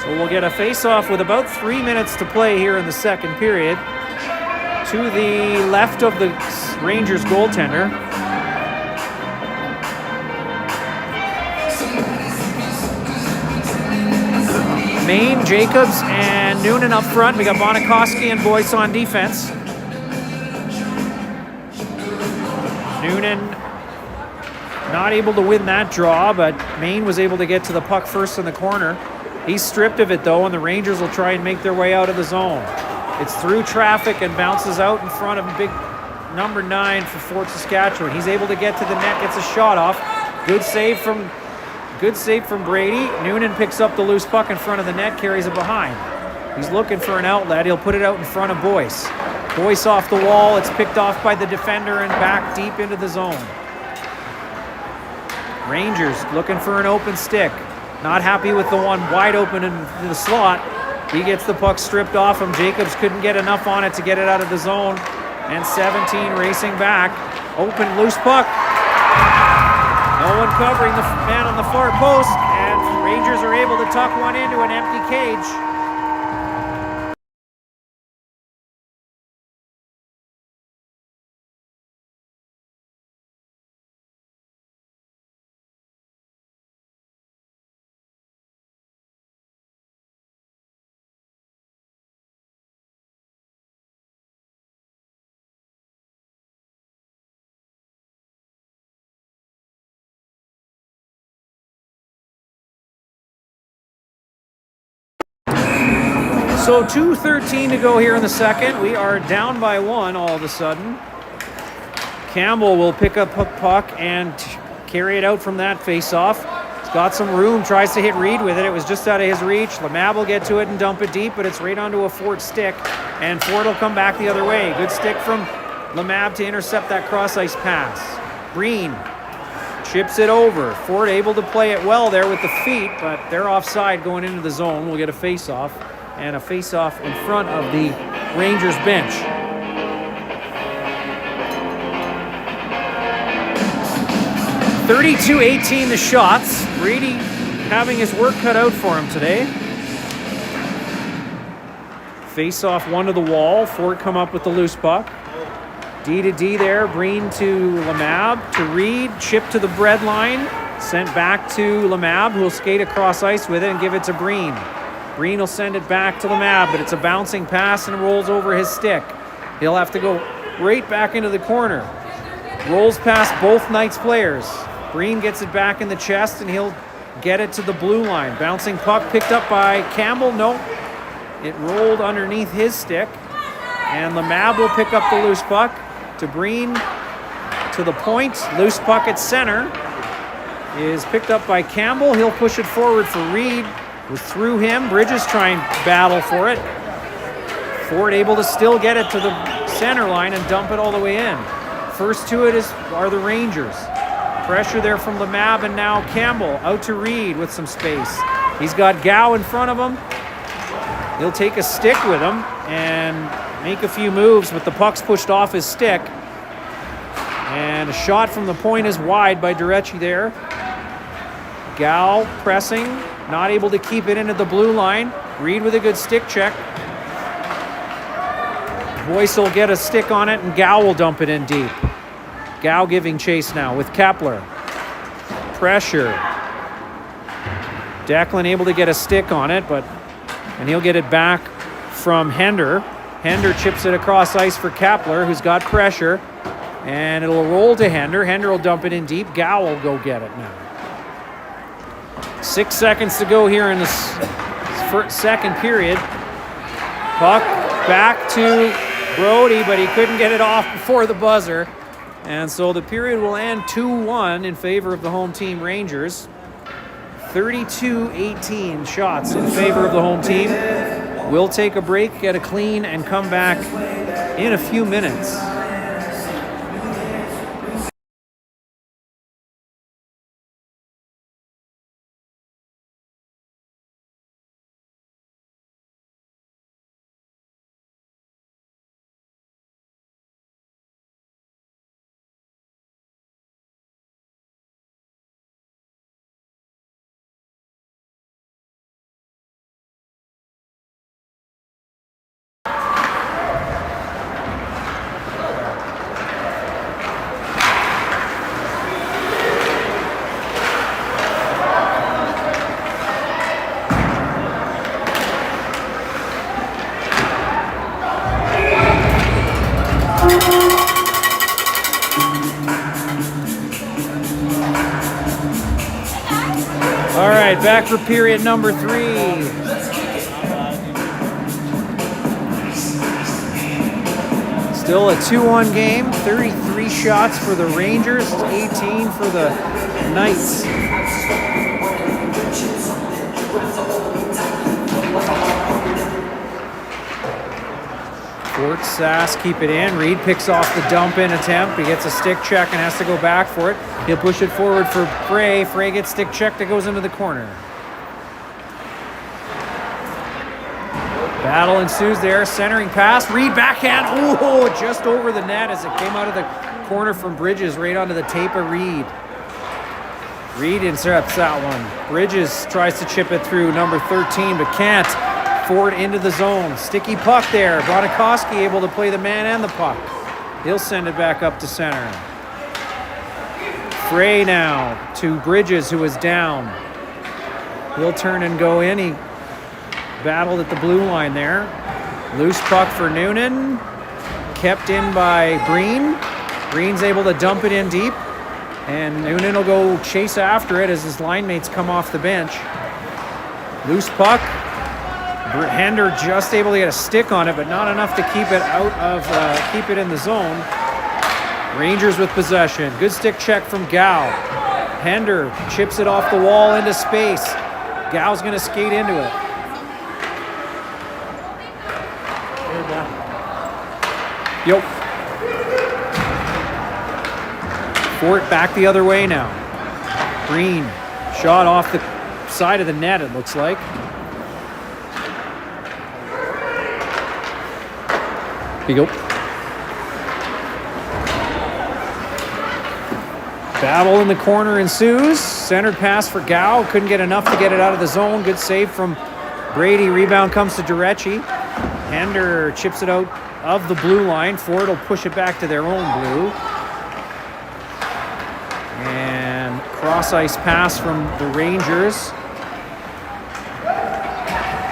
So we'll get a face-off with about 3 minutes to play here in the second period. To the left of the Rangers goaltender. Maine, Jacobs, and Noonan up front. We got Bonikoski and Boyce on defense. Noonan not able to win that draw, but Maine was able to get to the puck first in the corner. He's stripped of it, though, and the Rangers will try and make their way out of the zone. It's through traffic and bounces out in front of big number 9 for Fort Saskatchewan. He's able to get to the net, gets a shot off. Good save from Brady. Noonan picks up the loose puck in front of the net, carries it behind. He's looking for an outlet. He'll put it out in front of Boyce. Boyce off the wall. It's picked off by the defender and back deep into the zone. Rangers looking for an open stick. Not happy with the one wide open in the slot. He gets the puck stripped off him. Jacobs couldn't get enough on it to get it out of the zone. And 17 racing back. Open, loose puck. No one covering the man on the far post, and Rangers are able to tuck one into an empty cage. So 2:13 to go here in the second. We are down by 1 all of a sudden. Campbell will pick up a puck and carry it out from that face-off. He's got some room, tries to hit Reed with it. It was just out of his reach. Lemab will get to it and dump it deep, but it's right onto a Fort stick, and Fort will come back the other way. Good stick from Lemab to intercept that cross-ice pass. Breen chips it over. Ford able to play it well there with the feet, but they're offside going into the zone. We'll get a face-off, and a face-off in front of the Rangers bench. .32-18 the shots. Brady having his work cut out for him today. Face-off one to the wall. Ford come up with the loose puck. D to D there. Breen to Lamab to Reed. Chip to the bread line. Sent back to Lamab, who will skate across ice with it and give it to Breen. Breen will send it back to Lamab, but it's a bouncing pass and rolls over his stick. He'll have to go right back into the corner. Rolls past both Knights players. Breen gets it back in the chest, and he'll get it to the blue line. Bouncing puck picked up by Campbell. No, it rolled underneath his stick. And Lamab will pick up the loose puck to Breen to the point. Loose puck at center is picked up by Campbell. He'll push it forward for Reed. It was through him. Bridges try and battle for it. Ford able to still get it to the center line and dump it all the way in. First to it are the Rangers. Pressure there from Lamab, and now Campbell out to Reed with some space. He's got Gow in front of him. He'll take a stick with him and make a few moves, but the puck's pushed off his stick. And a shot from the point is wide by Durecci there. Gow pressing, not able to keep it into the blue line. Reed with a good stick check. Boyce will get a stick on it, and Gow will dump it in deep. Gow giving chase now with Kepler. Pressure. Declan able to get a stick on it, and he'll get it back from Hender. Hender chips it across ice for Kepler, who's got pressure, and it'll roll to Hender. Hender will dump it in deep. Gow will go get it now. 6 seconds to go here in this second period. Puck back to Brody, but he couldn't get it off before the buzzer. And so the period will end 2-1 in favor of the home team Rangers. 32-18 shots in favor of the home team. We'll take a break, get a clean, and come back in a few minutes. All right, back for period number 3. Still a 2-1 game. 33 shots for the Rangers, 18 for the Knights. Fort Sask keep it in. Reed picks off the dump-in attempt. He gets a stick check and has to go back for it. He'll push it forward for Frey. Frey gets stick check that goes into the corner. Battle ensues there. Centering pass. Reed backhand. Oh, just over the net as it came out of the corner from Bridges right onto the tape of Reed. Reed intercepts that one. Bridges tries to chip it through number 13 but can't. Ford into the zone. Sticky puck there. Brodakowski able to play the man and the puck. He'll send it back up to center. Frey now to Bridges, who is down. He'll turn and go in. He battled at the blue line there. Loose puck for Noonan. Kept in by Breen. Breen's able to dump it in deep. And Noonan will go chase after it as his line mates come off the bench. Loose puck. Hender just able to get a stick on it, but not enough to keep it out of keep it in the zone. Rangers with possession. Good stick check from Gow. Hender chips it off the wall into space. Gow's going to skate into it. Yep. Fort back the other way now. Green, shot off the side of the net, it looks like. Here you go. Battle in the corner ensues. Centered pass for Gow. Couldn't get enough to get it out of the zone. Good save from Brady. Rebound comes to Durecci. Hender chips it out of the blue line. Ford will push it back to their own blue. And cross ice pass from the Rangers.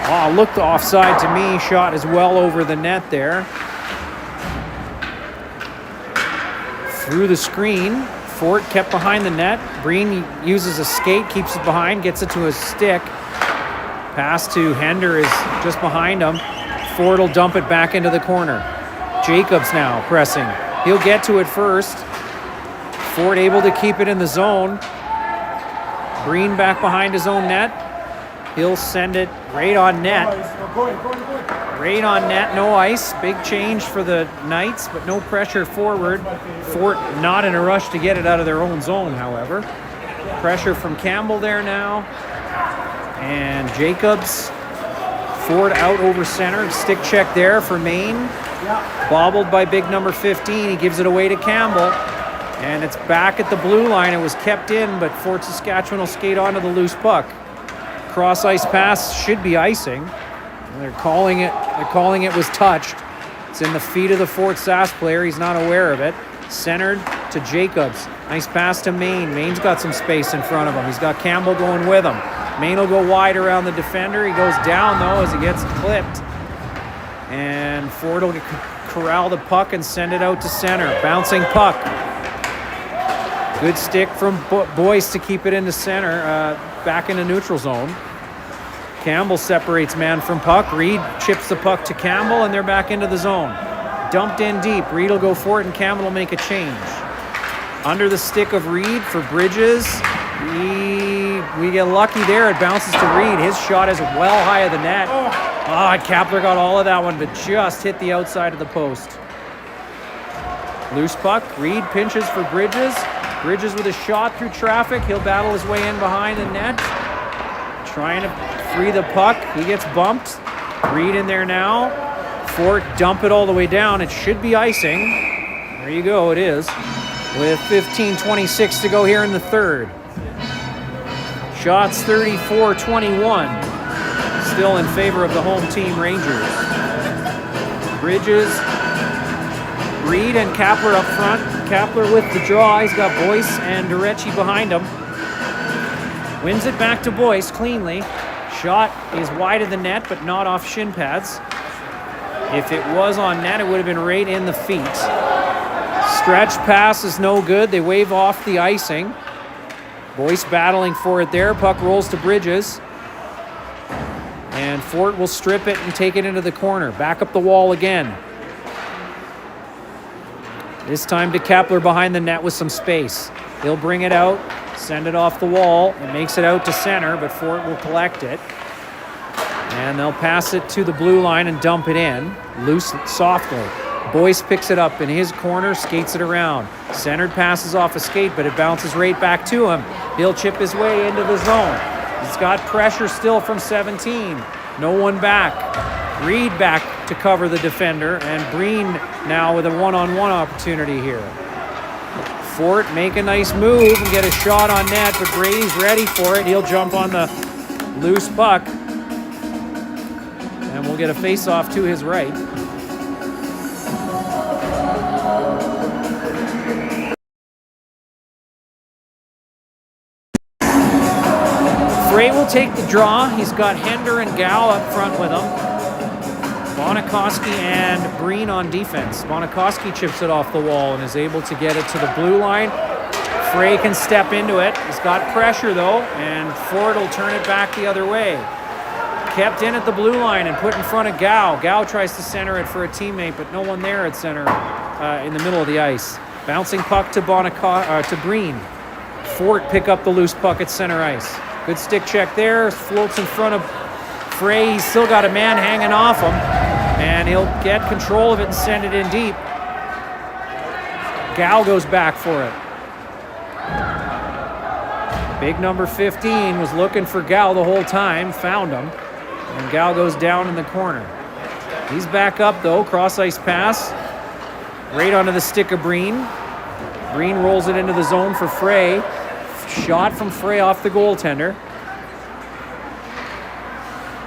Oh, looked offside to me. Shot is well over the net there. Through the screen. Fort kept behind the net. Breen uses a skate, keeps it behind, gets it to his stick. Pass to Hender is just behind him. Ford will dump it back into the corner. Jacobs now pressing. He'll get to it first. Ford able to keep it in the zone. Breen back behind his own net. He'll send it right on net. Right on net, no ice. Big change for the Knights, but no pressure forward. Fort not in a rush to get it out of their own zone, however. Pressure from Campbell there now. And Jacobs. Ford out over center. Stick check there for Maine. Bobbled by big number 15. He gives it away to Campbell. And it's back at the blue line. It was kept in, but Fort Saskatchewan will skate onto the loose puck. Cross ice pass should be icing. They're calling it was touched. It's in the feet of the Fort Sask player. He's not aware of it. Centered to Jacobs. Nice pass to Maine. Maine's got some space in front of him. He's got Campbell going with him. Maine will go wide around the defender. He goes down, though, as he gets clipped. And Ford will corral the puck and send it out to center. Bouncing puck. Good stick from Boyce to keep it into center, back into neutral zone. Campbell separates man from puck. Reed chips the puck to Campbell, and they're back into the zone. Dumped in deep. Reed will go for it, and Campbell will make a change. Under the stick of Reed for Bridges. We get lucky there. It bounces to Reed. His shot is well high of the net. Kapler got all of that one, but just hit the outside of the post. Loose puck. Reed pinches for Bridges. Bridges with a shot through traffic. He'll battle his way in behind the net. Trying to free the puck. He gets bumped. Reed in there now. Fort dump it all the way down. It should be icing. There you go. It is. With 15:26 to go here in the third. Shots 34-21. Still in favor of the home team Rangers. Bridges. Reed and Kapler up front. Kapler with the draw. He's got Boyce and Durecci behind him. Wins it back to Boyce cleanly. Shot is wide of the net, but not off shin pads. If it was on net, it would have been right in the feet. Stretch pass is no good. They wave off the icing. Boyce battling for it there. Puck rolls to Bridges. And Fort will strip it and take it into the corner. Back up the wall again. This time to Kapler behind the net with some space. He'll bring it out, send it off the wall. It makes it out to center, but Fort will collect it. And they'll pass it to the blue line and dump it in, loose, softly. Boyce picks it up in his corner, skates it around. Centered passes off a skate, but it bounces right back to him. He'll chip his way into the zone. He's got pressure still from 17. No one back. Reed back to cover the defender, and Breen now with a one-on-one opportunity here. Fort make a nice move and get a shot on net, but Brady's ready for it. He'll jump on the loose puck, and we'll get a face-off to his right. Frey will take the draw. He's got Hender and Gow up front with him. Bonikoski and Breen on defense. Bonikoski chips it off the wall and is able to get it to the blue line. Frey can step into it. He's got pressure though, and Ford will turn it back the other way. Kept in at the blue line and put in front of Gow. Gow tries to center it for a teammate, but no one there at center in the middle of the ice. Bouncing puck to to Breen. Fort pick up the loose puck at center ice. Good stick check there. Floats in front of Frey. He's still got a man hanging off him, and he'll get control of it and send it in deep. Gow goes back for it. Big number 15 was looking for Gal the whole time, found him, and Gal goes down in the corner. He's back up though, cross ice pass, right onto the stick of Breen. Breen rolls it into the zone for Frey. Shot from Frey off the goaltender.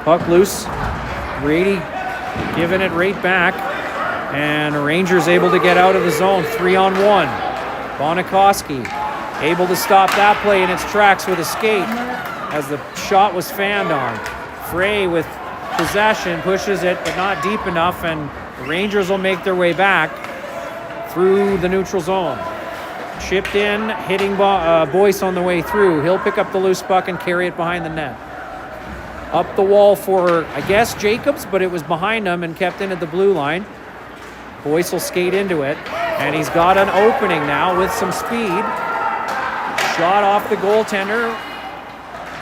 Puck loose. Brady giving it right back. And the Rangers able to get out of the zone. 3-on-1. Bonikoski able to stop that play in its tracks with a skate as the shot was fanned on. Frey with possession pushes it, but not deep enough, and the Rangers will make their way back through the neutral zone. Chipped in, hitting Boyce on the way through. He'll pick up the loose puck and carry it behind the net. Up the wall for, I guess, Jacobs, but it was behind him and kept in at the blue line. Boyce will skate into it, and he's got an opening now with some speed. Shot off the goaltender.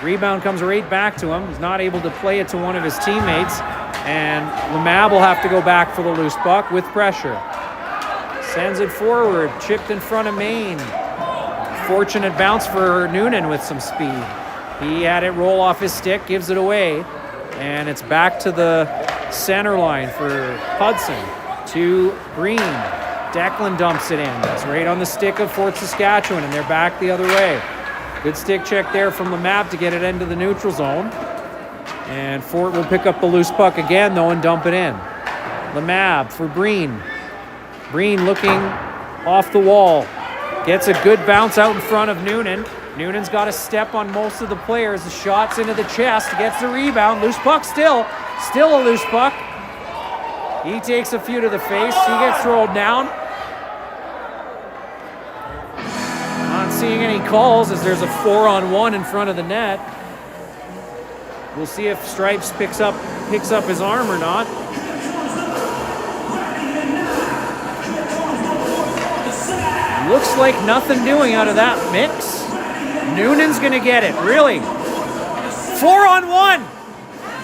Rebound comes right back to him. He's not able to play it to one of his teammates, and Lemab will have to go back for the loose puck with pressure. Sends it forward, chipped in front of Maine. Fortunate bounce for Noonan with some speed. He had it roll off his stick, gives it away, and it's back to the center line for Hudson to Green. Declan dumps it in. It's right on the stick of Fort Saskatchewan, and they're back the other way. Good stick check there from Lemab to get it into the neutral zone. And Fort will pick up the loose puck again, though, and dump it in. Lemab for Breen. Breen looking off the wall. Gets a good bounce out in front of Noonan. Noonan's got a step on most of the players. The shot's into the chest. Gets the rebound. Loose puck still. Still a loose puck. He takes a few to the face. He gets rolled down. Not seeing any calls as there's a 4-on-1 in front of the net. We'll see if Stripes picks up his arm or not. Looks like nothing doing out of that mix. Noonan's gonna get it, really. 4-on-1.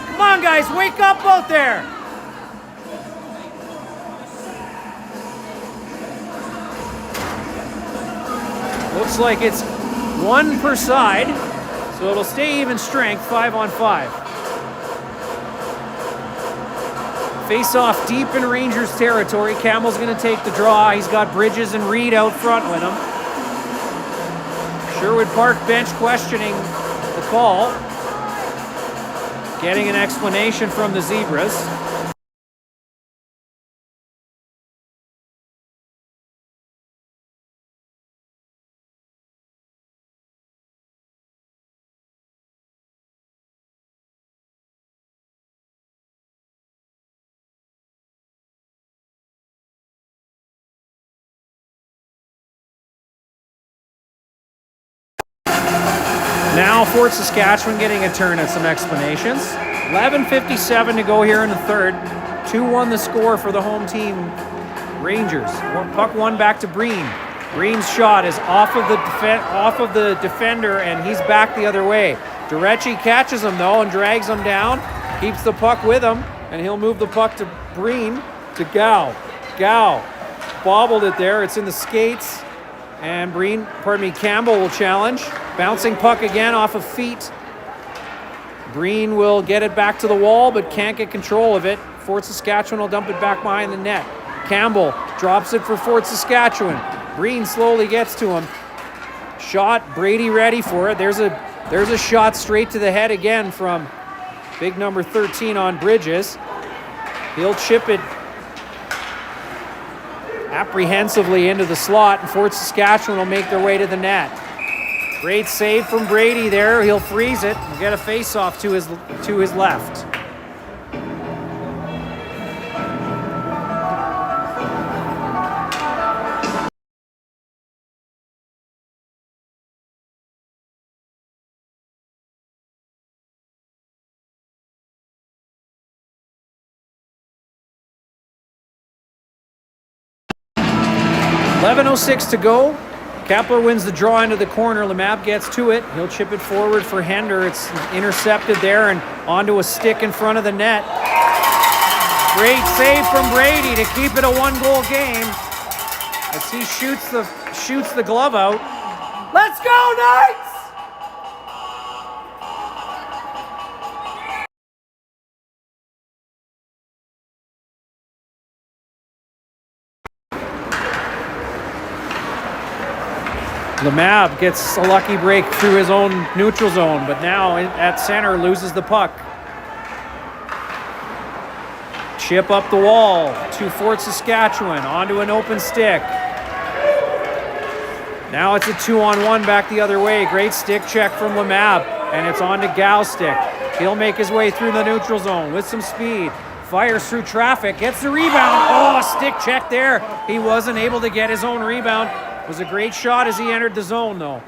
Come on, guys, wake up out there. Looks like it's one per side, so it'll stay even strength, 5-on-5. Face off deep in Rangers territory. Campbell's going to take the draw. He's got Bridges and Reed out front with him. Sherwood Park bench questioning the call. Getting an explanation from the Zebras. Now Fort Saskatchewan getting a turn at some explanations. 11:57 to go here in the third. 2-1 the score for the home team Rangers. Puck one back to Breen. Breen's shot is off of the defender, and he's back the other way. Durecci catches him though and drags him down. Keeps the puck with him, and he'll move the puck to Breen to Gow. Gow bobbled it there. It's in the skates. And Campbell will challenge. Bouncing puck again off of feet. Breen will get it back to the wall, but can't get control of it. Fort Saskatchewan will dump it back behind the net. Campbell drops it for Fort Saskatchewan. Breen slowly gets to him. Shot, Brady ready for it. There's a shot straight to the head again from big number 13 on Bridges. He'll chip it apprehensively into the slot, and Fort Saskatchewan will make their way to the net. Great save from Brady there. He'll freeze it and get a face-off to his left. .11:06 to go. Kepler wins the draw into the corner. Lemab gets to it. He'll chip it forward for Hender. It's intercepted there and onto a stick in front of the net. Great save from Brady to keep it a one-goal game as he shoots the glove out. Let's go, Knights! Lemab gets a lucky break through his own neutral zone, but now at center loses the puck. Chip up the wall to Fort Saskatchewan, onto an open stick. Now it's a 2-on-1 back the other way. Great stick check from Lemab, and it's on to Galstick. He'll make his way through the neutral zone with some speed. Fires through traffic, gets the rebound. Oh, stick check there. He wasn't able to get his own rebound. It was a great shot as he entered the zone, though.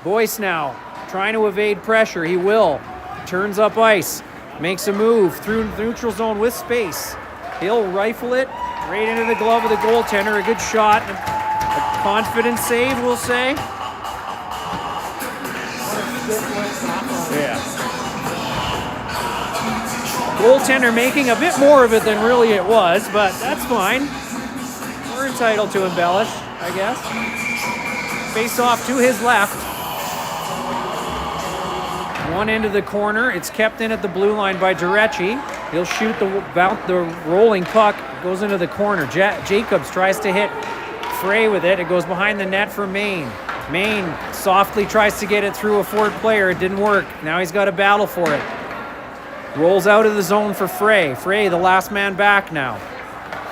Boyce now trying to evade pressure. He will. Turns up ice. Makes a move through the neutral zone with space. He'll rifle it right into the glove of the goaltender. A good shot. A confident save, we'll say. Yeah. Goaltender making a bit more of it than really it was, but that's fine. We're entitled to embellish, I guess. Face off to his left. One into the corner. It's kept in at the blue line by Durecci. He'll shoot the rolling puck. It goes into the corner. Jacobs tries to hit Frey with it. It goes behind the net for Maine. Maine softly tries to get it through a Ford player. It didn't work. Now he's got to battle for it. Rolls out of the zone for Frey. Frey, the last man back now.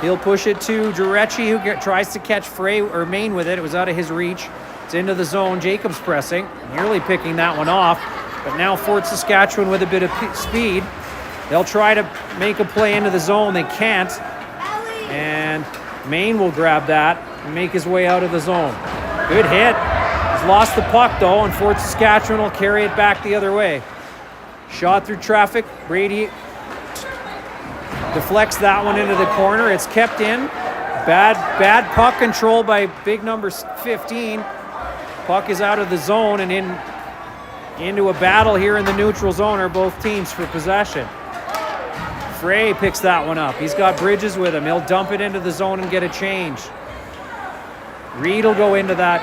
He'll push it to Durecci, who tries to catch Frey or Maine with it. It was out of his reach. It's into the zone. Jacobs pressing, nearly picking that one off. But now Fort Saskatchewan with a bit of speed. They'll try to make a play into the zone. They can't. And Maine will grab that and make his way out of the zone. Good hit. He's lost the puck, though, and Fort Saskatchewan will carry it back the other way. Shot through traffic. Brady deflects that one into the corner. It's kept in. Bad puck control by big number 15. Puck is out of the zone and into a battle here in the neutral zone are both teams for possession. Frey picks that one up. He's got Bridges with him. He'll dump it into the zone and get a change. Reed will go into that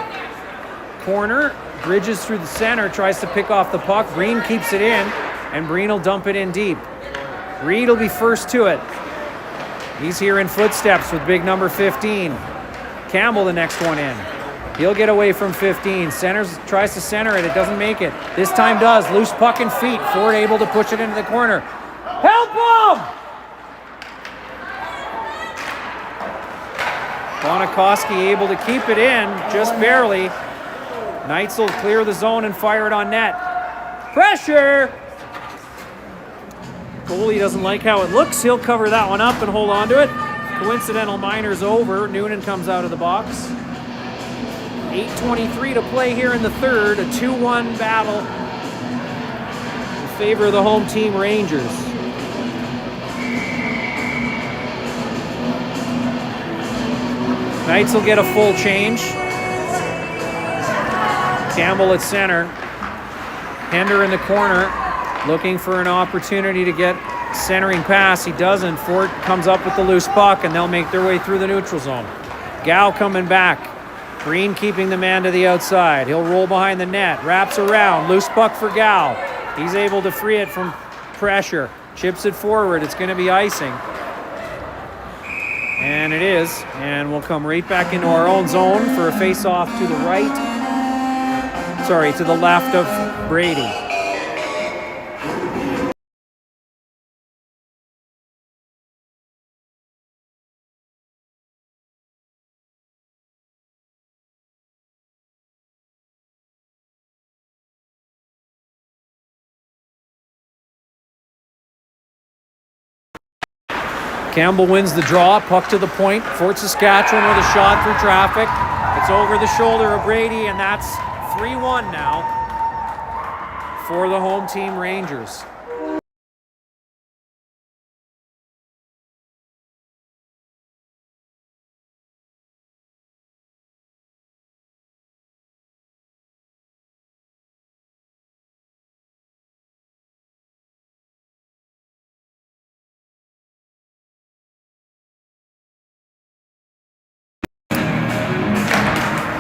corner. Bridges through the center, tries to pick off the puck. Breen keeps it in, and Breen will dump it in deep. Reed will be first to it. He's here in footsteps with big number 15. Campbell the next one in. He'll get away from 15. Tries to center it. It doesn't make it. This time does. Loose puck and feet. Ford able to push it into the corner. Help him! Bonakoski able to keep it in, just barely. Knights will clear the zone and fire it on net. Pressure! Goalie doesn't like how it looks. He'll cover that one up and hold on to it. Coincidental minor's over. Noonan comes out of the box. 8:23 to play here in the third. A 2-1 battle in favor of the home team Rangers. Knights will get a full change. Campbell at center. Hender in the corner, looking for an opportunity to get centering pass. He doesn't. Fort comes up with the loose puck, and they'll make their way through the neutral zone. Gow coming back. Green keeping the man to the outside. He'll roll behind the net. Wraps around. Loose puck for Gow. He's able to free it from pressure. Chips it forward. It's going to be icing. And it is. And we'll come right back into our own zone for a face-off to the right. Sorry, to the left of Brady. Campbell wins the draw, puck to the point. Fort Saskatchewan with a shot through traffic. It's over the shoulder of Brady, and that's 3-1 now for the home team Rangers.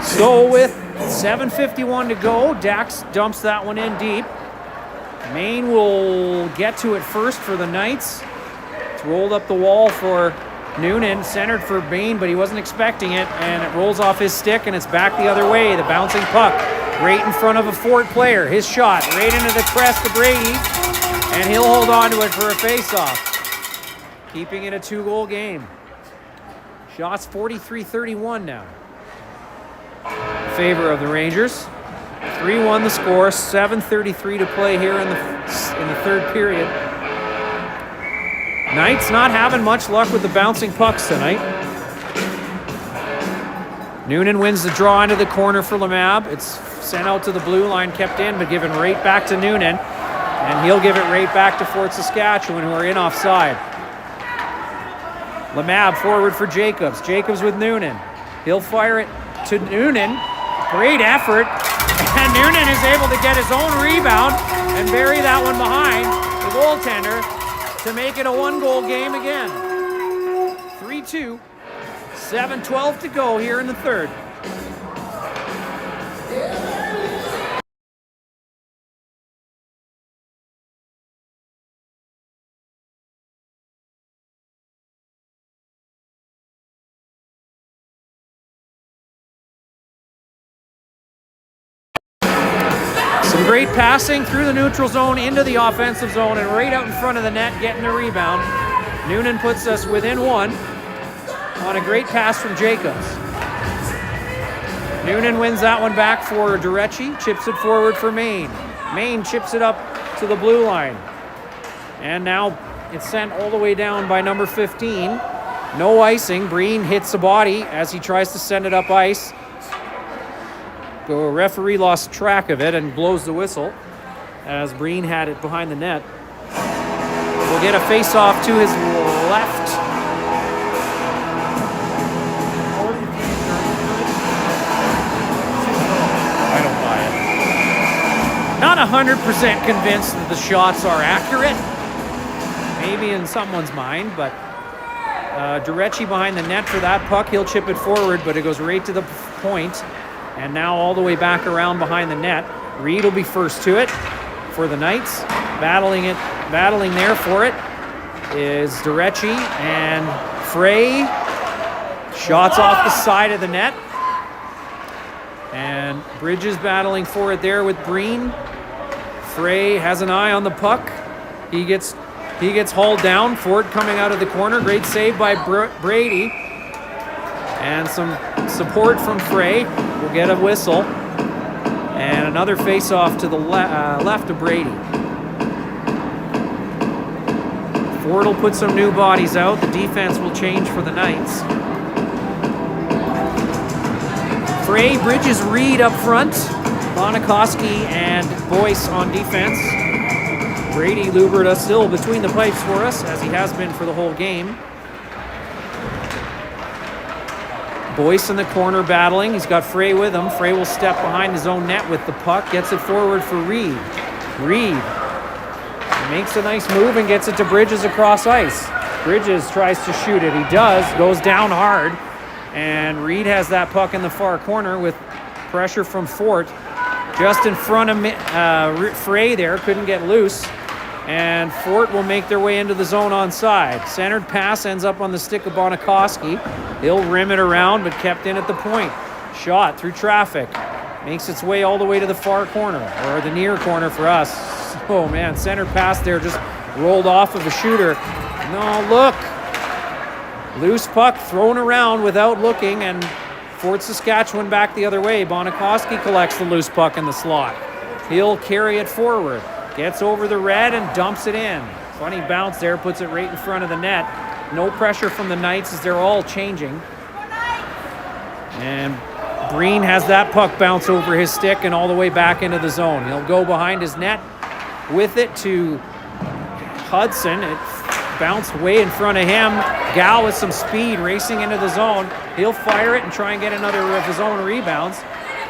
So with 7:51 to go, Dax dumps that one in deep. Maine will get to it first for the Knights. It's rolled up the wall for Noonan centered for Bain, but he wasn't expecting it, and it rolls off his stick, and it's back the other way. The bouncing puck right in front of a Fort player. His shot right into the crest of Brady, and he'll hold on to it for a face-off, keeping it a 2-goal game. Shots 43-31 now in favor of the Rangers. 3-1 the score, 7:33 to play here in the third period. Knights not having much luck with the bouncing pucks tonight. Noonan wins the draw into the corner for Lemab. It's sent out to the blue line, kept in, but given right back to Noonan. And he'll give it right back to Fort Saskatchewan, who are in offside. Lemab forward for Jacobs. Jacobs with Noonan. He'll fire it to Noonan. Great effort. And Noonan is able to get his own rebound and bury that one behind the goaltender to make it a 1-goal game again. 3-2. 7:12 to go here in the third. Some great passing through the neutral zone into the offensive zone and right out in front of the net, getting a rebound. Noonan puts us within one on a great pass from Jacobs. Noonan wins that one back for Durecci, chips it forward for Maine. Maine chips it up to the blue line. And now it's sent all the way down by number 15. No icing. Breen hits the body as he tries to send it up ice. The referee lost track of it and blows the whistle as Breen had it behind the net. We'll get a face-off to his left. I don't buy it. Not 100% convinced that the shots are accurate. Maybe in someone's mind, but Durecci behind the net for that puck. He'll chip it forward, but it goes right to the point. And now all the way back around behind the net. Reed will be first to it for the Knights. Battling there for it is Durecci and Frey. Shots off the side of the net. And Bridges battling for it there with Breen. Frey has an eye on the puck. He gets hauled down. Ford coming out of the corner. Great save by Brady. And some support from Frey. We'll get a whistle. And another face-off to the left of Brady. Ford will put some new bodies out. The defense will change for the Knights. Frey, Bridges, Reed up front. Bonikoski and Boyce on defense. Brady Luberta still between the pipes for us, as he has been for the whole game. Boyce in the corner battling. He's got Frey with him. Frey will step behind his own net with the puck. Gets it forward for Reed. Reed makes a nice move and gets it to Bridges across ice. Bridges tries to shoot it. He does. Goes down hard. And Reed has that puck in the far corner with pressure from Fort. Just in front of Frey there. Couldn't get loose. And Fort will make their way into the zone onside. Centered pass ends up on the stick of Bonikoski. He'll rim it around, but kept in at the point. Shot through traffic. Makes its way all the way to the far corner, or the near corner for us. Oh man, centered pass there just rolled off of a shooter. No, look. Loose puck thrown around without looking, and Fort Saskatchewan back the other way. Bonikoski collects the loose puck in the slot. He'll carry it forward. Gets over the red and dumps it in. Funny bounce there, puts it right in front of the net. No pressure from the Knights as they're all changing. And Breen has that puck bounce over his stick and all the way back into the zone. He'll go behind his net with it to Hudson. It bounced way in front of him. Gal with some speed racing into the zone. He'll fire it and try and get another of his own rebounds.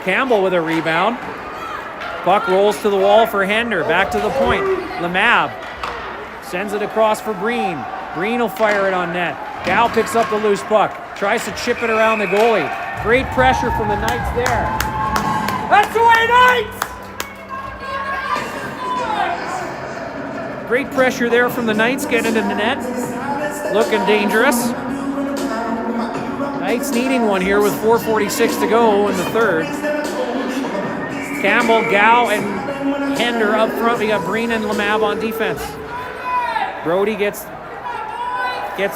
Campbell with a rebound. Puck rolls to the wall for Hender. Back to the point. Lemab sends it across for Breen. Breen will fire it on net. Gal picks up the loose puck. Tries to chip it around the goalie. Great pressure from the Knights there. That's the way, Knights! Great pressure there from the Knights. Getting into the net. Looking dangerous. Knights needing one here with 4:46 to go in the third. Campbell, Gow, and Hender up front. We got Breen and Lamab on defense. Brody gets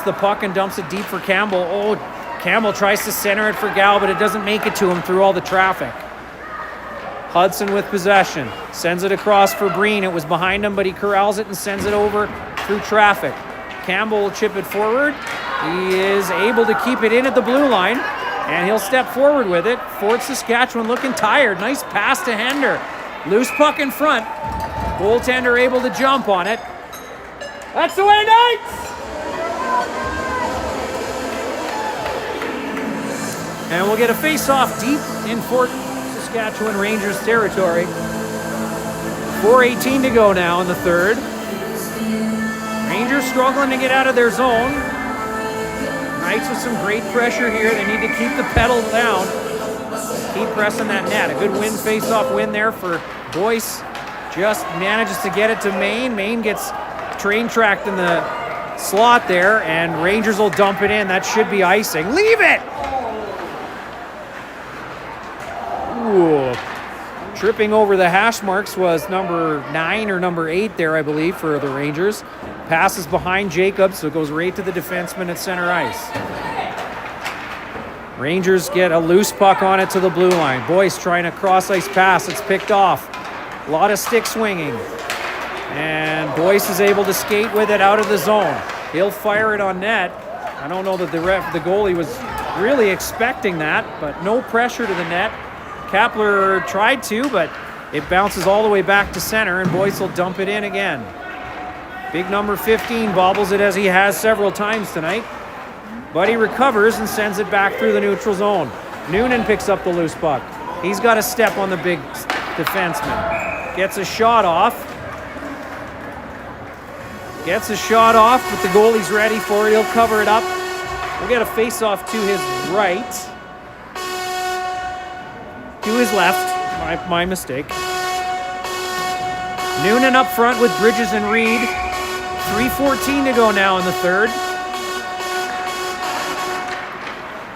the puck and dumps it deep for Campbell. Oh, Campbell tries to center it for Gow, but it doesn't make it to him through all the traffic. Hudson with possession. Sends it across for Breen. It was behind him, but he corrals it and sends it over through traffic. Campbell will chip it forward. He is able to keep it in at the blue line, and he'll step forward with it. Fort Saskatchewan looking tired. Nice pass to Hender. Loose puck in front. Goaltender able to jump on it. That's the way, Knights! And we'll get a face-off deep in Fort Saskatchewan Rangers territory. 4:18 to go now in the third. Rangers struggling to get out of their zone. Knights with some great pressure here. They need to keep the pedal down. Keep pressing that net. A good face-off win there for Boyce. Just manages to get it to Maine. Maine gets train tracked in the slot there, and Rangers will dump it in. That should be icing. Leave it! Ooh. Tripping over the hash marks was number 9 or number 8 there, I believe, for the Rangers. Passes behind Jacobs, so it goes right to the defenseman at center ice. Rangers get a loose puck on it to the blue line. Boyce trying a cross-ice pass. It's picked off. A lot of stick swinging. And Boyce is able to skate with it out of the zone. He'll fire it on net. I don't know that the goalie was really expecting that, but no pressure to the net. Kapler tried to, but it bounces all the way back to center, and Boyce will dump it in again. Big number 15 bobbles it as he has several times tonight, but he recovers and sends it back through the neutral zone. Noonan picks up the loose puck. He's got a step on the big defenseman. Gets a shot off, but the goalie's ready for it. He'll cover it up. We'll get a face-off to his right. To his left, my mistake. Noonan up front with Bridges and Reed. 3:14 to go now in the third.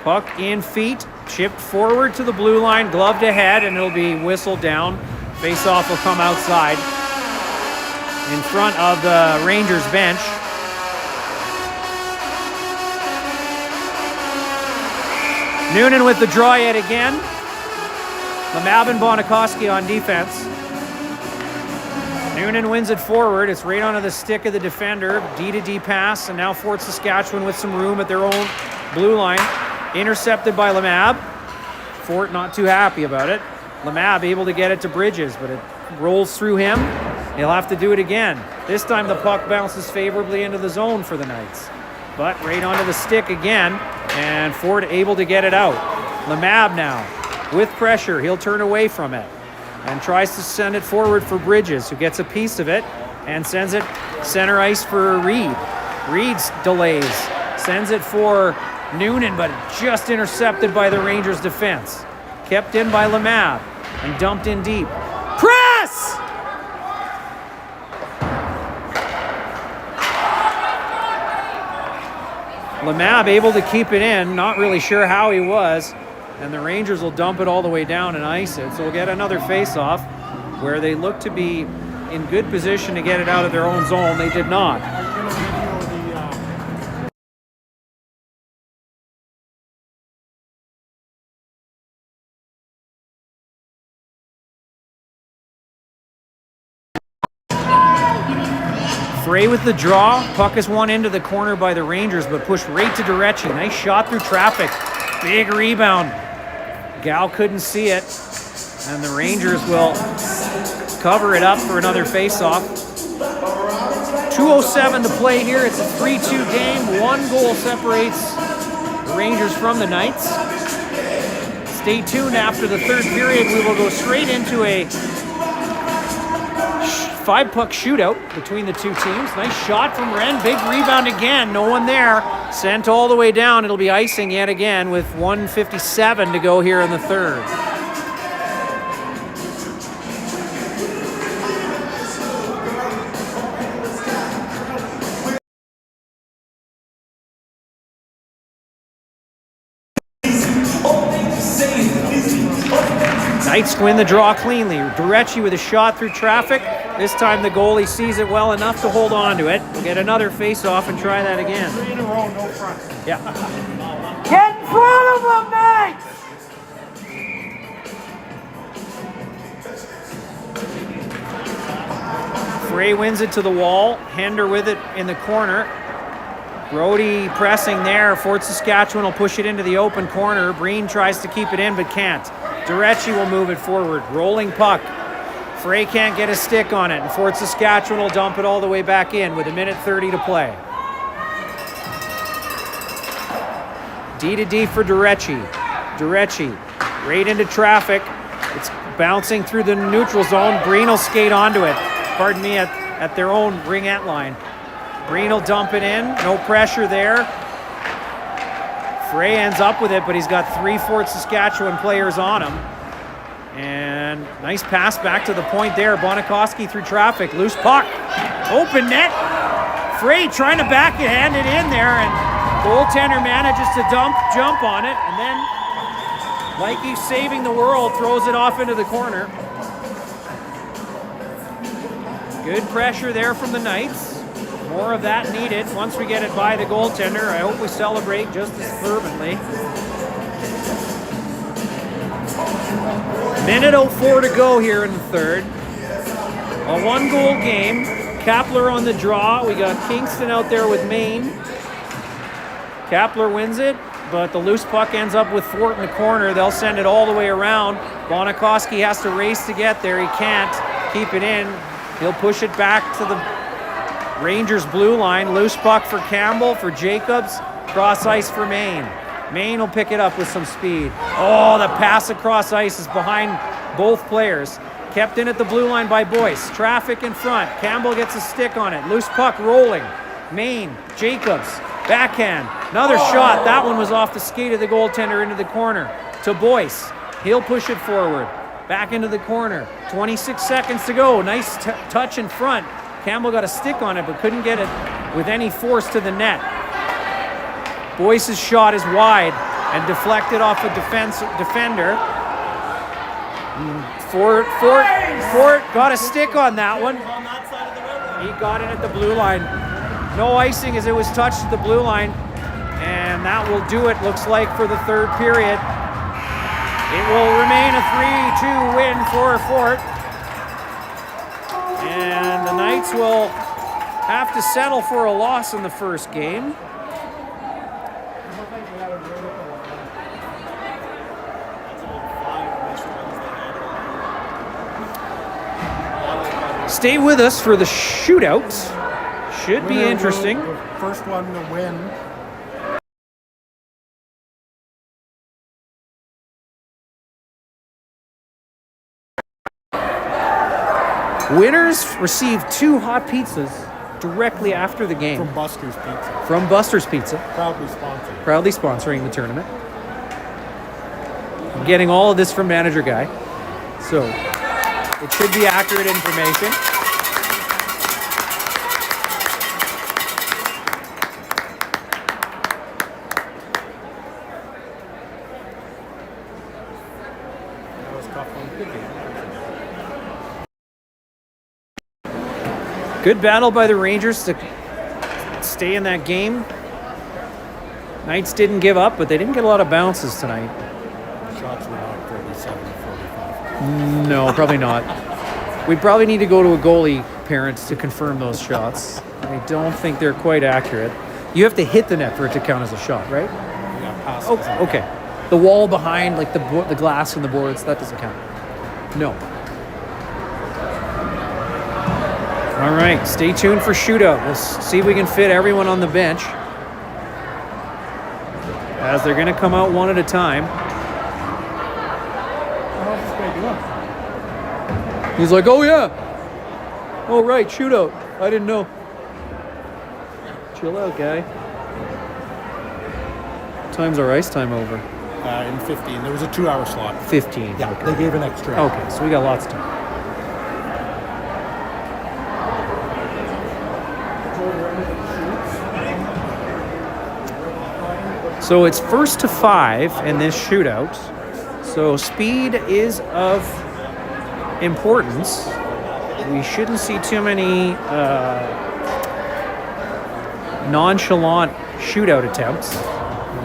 Puck in feet, chipped forward to the blue line, gloved ahead, and it'll be whistled down. Face-off will come outside in front of the Rangers bench. Noonan with the draw yet again. Lamab and Bonikoski on defense. Noonan wins it forward. It's right onto the stick of the defender. D-to-D pass, and now Fort Saskatchewan with some room at their own blue line. Intercepted by Lamab. Fort not too happy about it. Lamab able to get it to Bridges, but it rolls through him. He'll have to do it again. This time the puck bounces favorably into the zone for the Knights. But right onto the stick again, and Fort able to get it out. Lamab now. With pressure, he'll turn away from it and tries to send it forward for Bridges, who gets a piece of it and sends it center ice for Reed. Reed delays, sends it for Noonan, but just intercepted by the Rangers defense. Kept in by Lamab and dumped in deep. Press! Lamab able to keep it in, not really sure how he was. And the Rangers will dump it all the way down and ice it. So we'll get another face-off where they look to be in good position to get it out of their own zone. They did not. Frey with the draw. Puck is won into the corner by the Rangers, but pushed right to Durecci. Nice shot through traffic. Big rebound. Gal couldn't see it, and the Rangers will cover it up for another face-off. 2:07 to play here. It's a 3-2 game. One goal separates the Rangers from the Knights. Stay tuned. After the third period, we will go straight into a 5-puck shootout between the two teams. Nice shot from Wren. Big rebound again. No one there. Sent all the way down. It'll be icing yet again with 1:57 to go here in the third. Knights win the draw cleanly. Durecci with a shot through traffic. This time the goalie sees it well enough to hold on to it. We'll get another face-off and try that again. 3 in a row, no front. Yeah. Get in front of them, Knights! Frey wins it to the wall. Hender with it in the corner. Brody pressing there. Fort Saskatchewan will push it into the open corner. Breen tries to keep it in but can't. Durecci will move it forward. Rolling puck. Frey can't get a stick on it, and Fort Saskatchewan will dump it all the way back in with 1:30 to play. D to D for Durecci. Durecci right into traffic. It's bouncing through the neutral zone. Breen will skate onto it. Pardon me, at their own ringette line. Breen will dump it in. No pressure there. Frey ends up with it, but he's got 3 Fort Saskatchewan players on him. And nice pass back to the point there. Bonikoski through traffic. Loose puck. Open net. Frey trying to backhand it in there, and goaltender manages to jump on it, and then, like he's saving the world, throws it off into the corner. Good pressure there from the Knights. More of that needed once we get it by the goaltender. I hope we celebrate just as fervently. 1:04 to go here in the third. A 1-goal game. Kapler on the draw. We got Kingston out there with Maine. Kapler wins it, but the loose puck ends up with Fort in the corner. They'll send it all the way around. Bonikoski has to race to get there. He can't keep it in. He'll push it back to the Rangers blue line. Loose puck for Campbell, for Jacobs. Cross ice for Maine. Maine will pick it up with some speed. Oh, the pass across ice is behind both players. Kept in at the blue line by Boyce. Traffic in front. Campbell gets a stick on it. Loose puck rolling. Maine, Jacobs, backhand. Another shot. That one was off the skate of the goaltender into the corner. To Boyce. He'll push it forward. Back into the corner. 26 seconds to go. Nice touch in front. Campbell got a stick on it but couldn't get it with any force to the net. Boyce's shot is wide and deflected off a defender. Fort got a stick on that one. He got it at the blue line. No icing as it was touched at the blue line. And that will do it, looks like, for the third period. It will remain a 3-2 win for Fort. And the Knights will have to settle for a loss in the first game. Stay with us for the shootout. Should be interesting. The first one to win. Winners receive 2 hot pizzas directly after the game. From Buster's Pizza. From Buster's Pizza. Proudly sponsored. Proudly sponsoring the tournament. I'm getting all of this from Manager Guy. So it should be accurate information. That was tough on picking. Good battle by the Rangers to stay in that game. Knights didn't give up, but they didn't get a lot of bounces tonight. Shots were not 47-45. No, probably not. We probably need to go to a goalie, parents, to confirm those shots. I don't think they're quite accurate. You have to hit the net for it to count as a shot, right? Yeah, pass. Oh, okay. The wall behind, like the glass and the boards, that doesn't count. No. All right, stay tuned for shootout. We'll see if we can fit everyone on the bench, as they're going to come out one at a time. How's this guy doing? He's like, oh yeah. Oh right, shootout. I didn't know. Chill out, guy. Time's our ice time over. In 15. There was a 2-hour slot. 15. Yeah, Okay. they gave an extra. Okay, so we got lots of time. So it's 1st to 5 in this shootout. So speed is of importance. We shouldn't see too many nonchalant shootout attempts,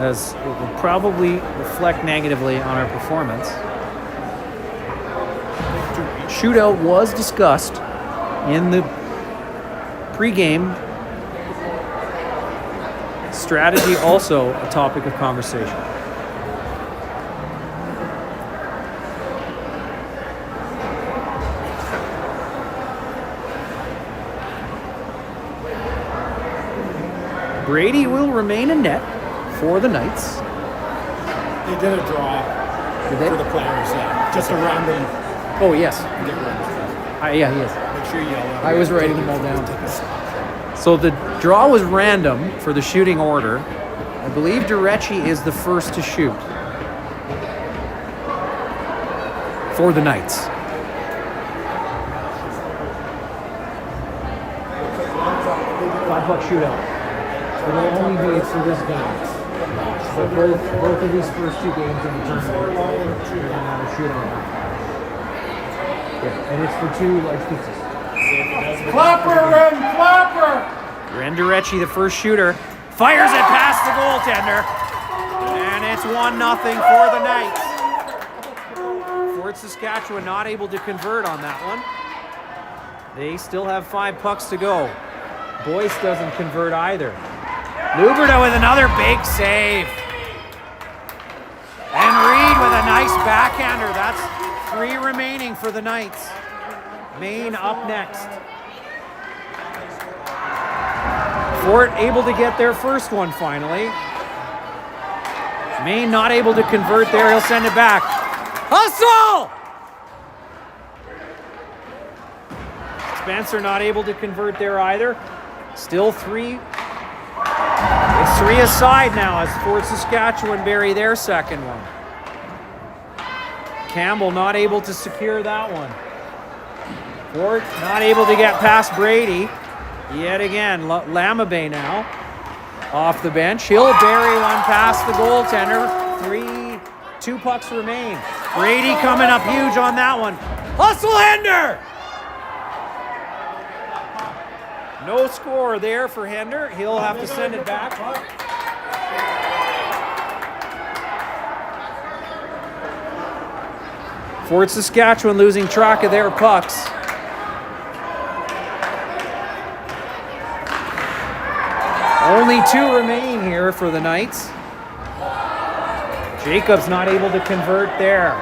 as it will probably reflect negatively on our performance. Shootout was discussed in the pregame. Strategy also a topic of conversation. Brady will remain in net for the Knights. They did a draw Did they? for the players, yeah. Just a random. Oh, yes. Get rid Yeah, he is. Make sure you yell out. I was writing them all down. Take a snapshot. So the draw was random for the shooting order. I believe Durecci is the first to shoot for the Knights. $5 shootout. It will only be for this game. But both of these first two games in the tournament are going to have a shootout. Yeah, and it's for 2 large pizzas. Clapper, Ren, clapper! Ren Durecci, the first shooter, fires it past the goaltender, and it's 1-0 for the Knights. Fort Saskatchewan not able to convert on that one. They still have 5 pucks to go. Boyce doesn't convert either. Luberta with another big save. And Reed with a nice backhander. That's 3 remaining for the Knights. Maine up next. Fort able to get their first one finally. Maine not able to convert there. He'll send it back. Hustle! Spencer not able to convert there either. Still 3. It's 3 aside now as Fort Saskatchewan bury their second one. Campbell not able to secure that one. Fort not able to get past Brady. Yet again, Lamabay now off the bench. He'll bury one past the goaltender. 2 pucks remain. Brady coming up huge on that one. Hustle Hender! No score there for Hender. He'll have to send it back. Fort Saskatchewan losing track of their pucks. Only 2 remain here for the Knights. Jacobs not able to convert there.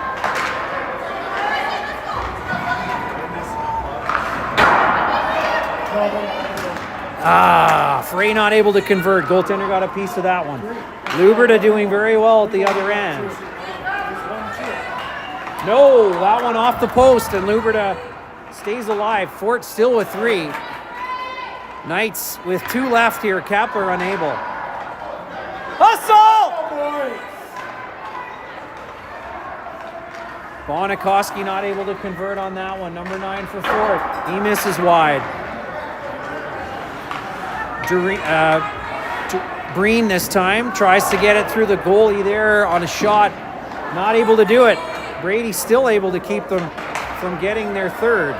Frey not able to convert. Goaltender got a piece of that one. Luberta doing very well at the other end. No, that one off the post, and Luberta stays alive. Fort still with 3. Knights with 2 left here. Kepler unable. Hustle! Bonikoski not able to convert on that one. Number 9 for Fort. He misses wide. Breen this time tries to get it through the goalie there on a shot. Not able to do it. Brady still able to keep them from getting their third.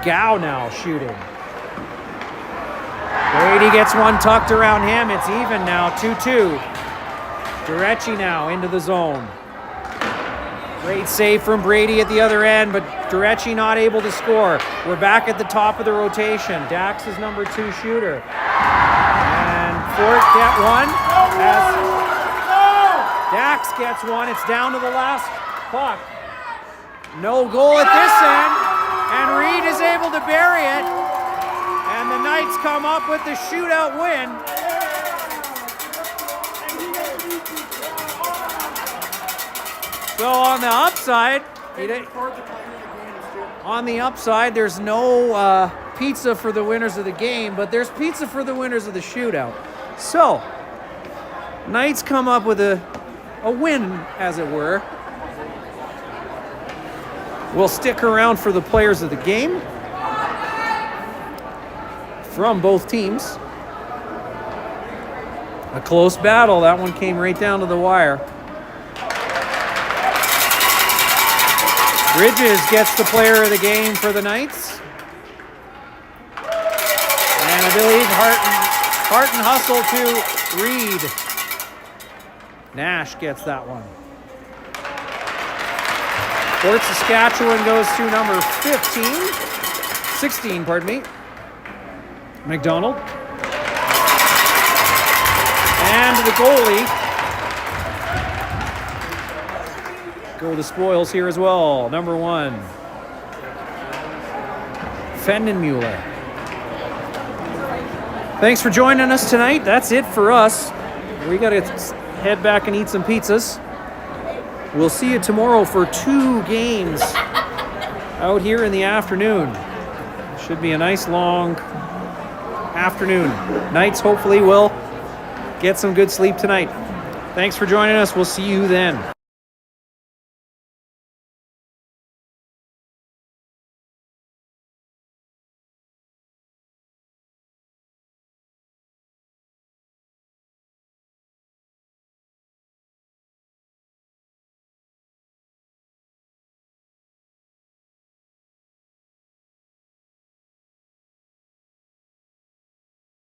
Gow now shooting. Brady gets one tucked around him. It's even now, 2-2. Durecci now into the zone. Great save from Brady at the other end, but Durecci not able to score. We're back at the top of the rotation. Dax is number 2 shooter. And Fort get one. As Dax gets one, it's down to the last puck. No goal at this end, and Reed is able to bury it. And the Knights come up with the shootout win. So on the upside, there's no pizza for the winners of the game, but there's pizza for the winners of the shootout. So, Knights come up with a win, as it were. We'll stick around for the players of the game from both teams. A close battle. That one came right down to the wire. Bridges gets the player of the game for the Knights. And I believe Harton hustle to Reed. Nash gets that one. Fort Saskatchewan goes to number 16, pardon me. McDonald. And the goalie. Go the spoils here as well. Number 1. Fendenmuller. Thanks for joining us tonight. That's it for us. We got to head back and eat some pizzas. We'll see you tomorrow for 2 games out here in the afternoon. Should be a nice long afternoon. Knights hopefully will get some good sleep tonight. Thanks for joining us. We'll see you then.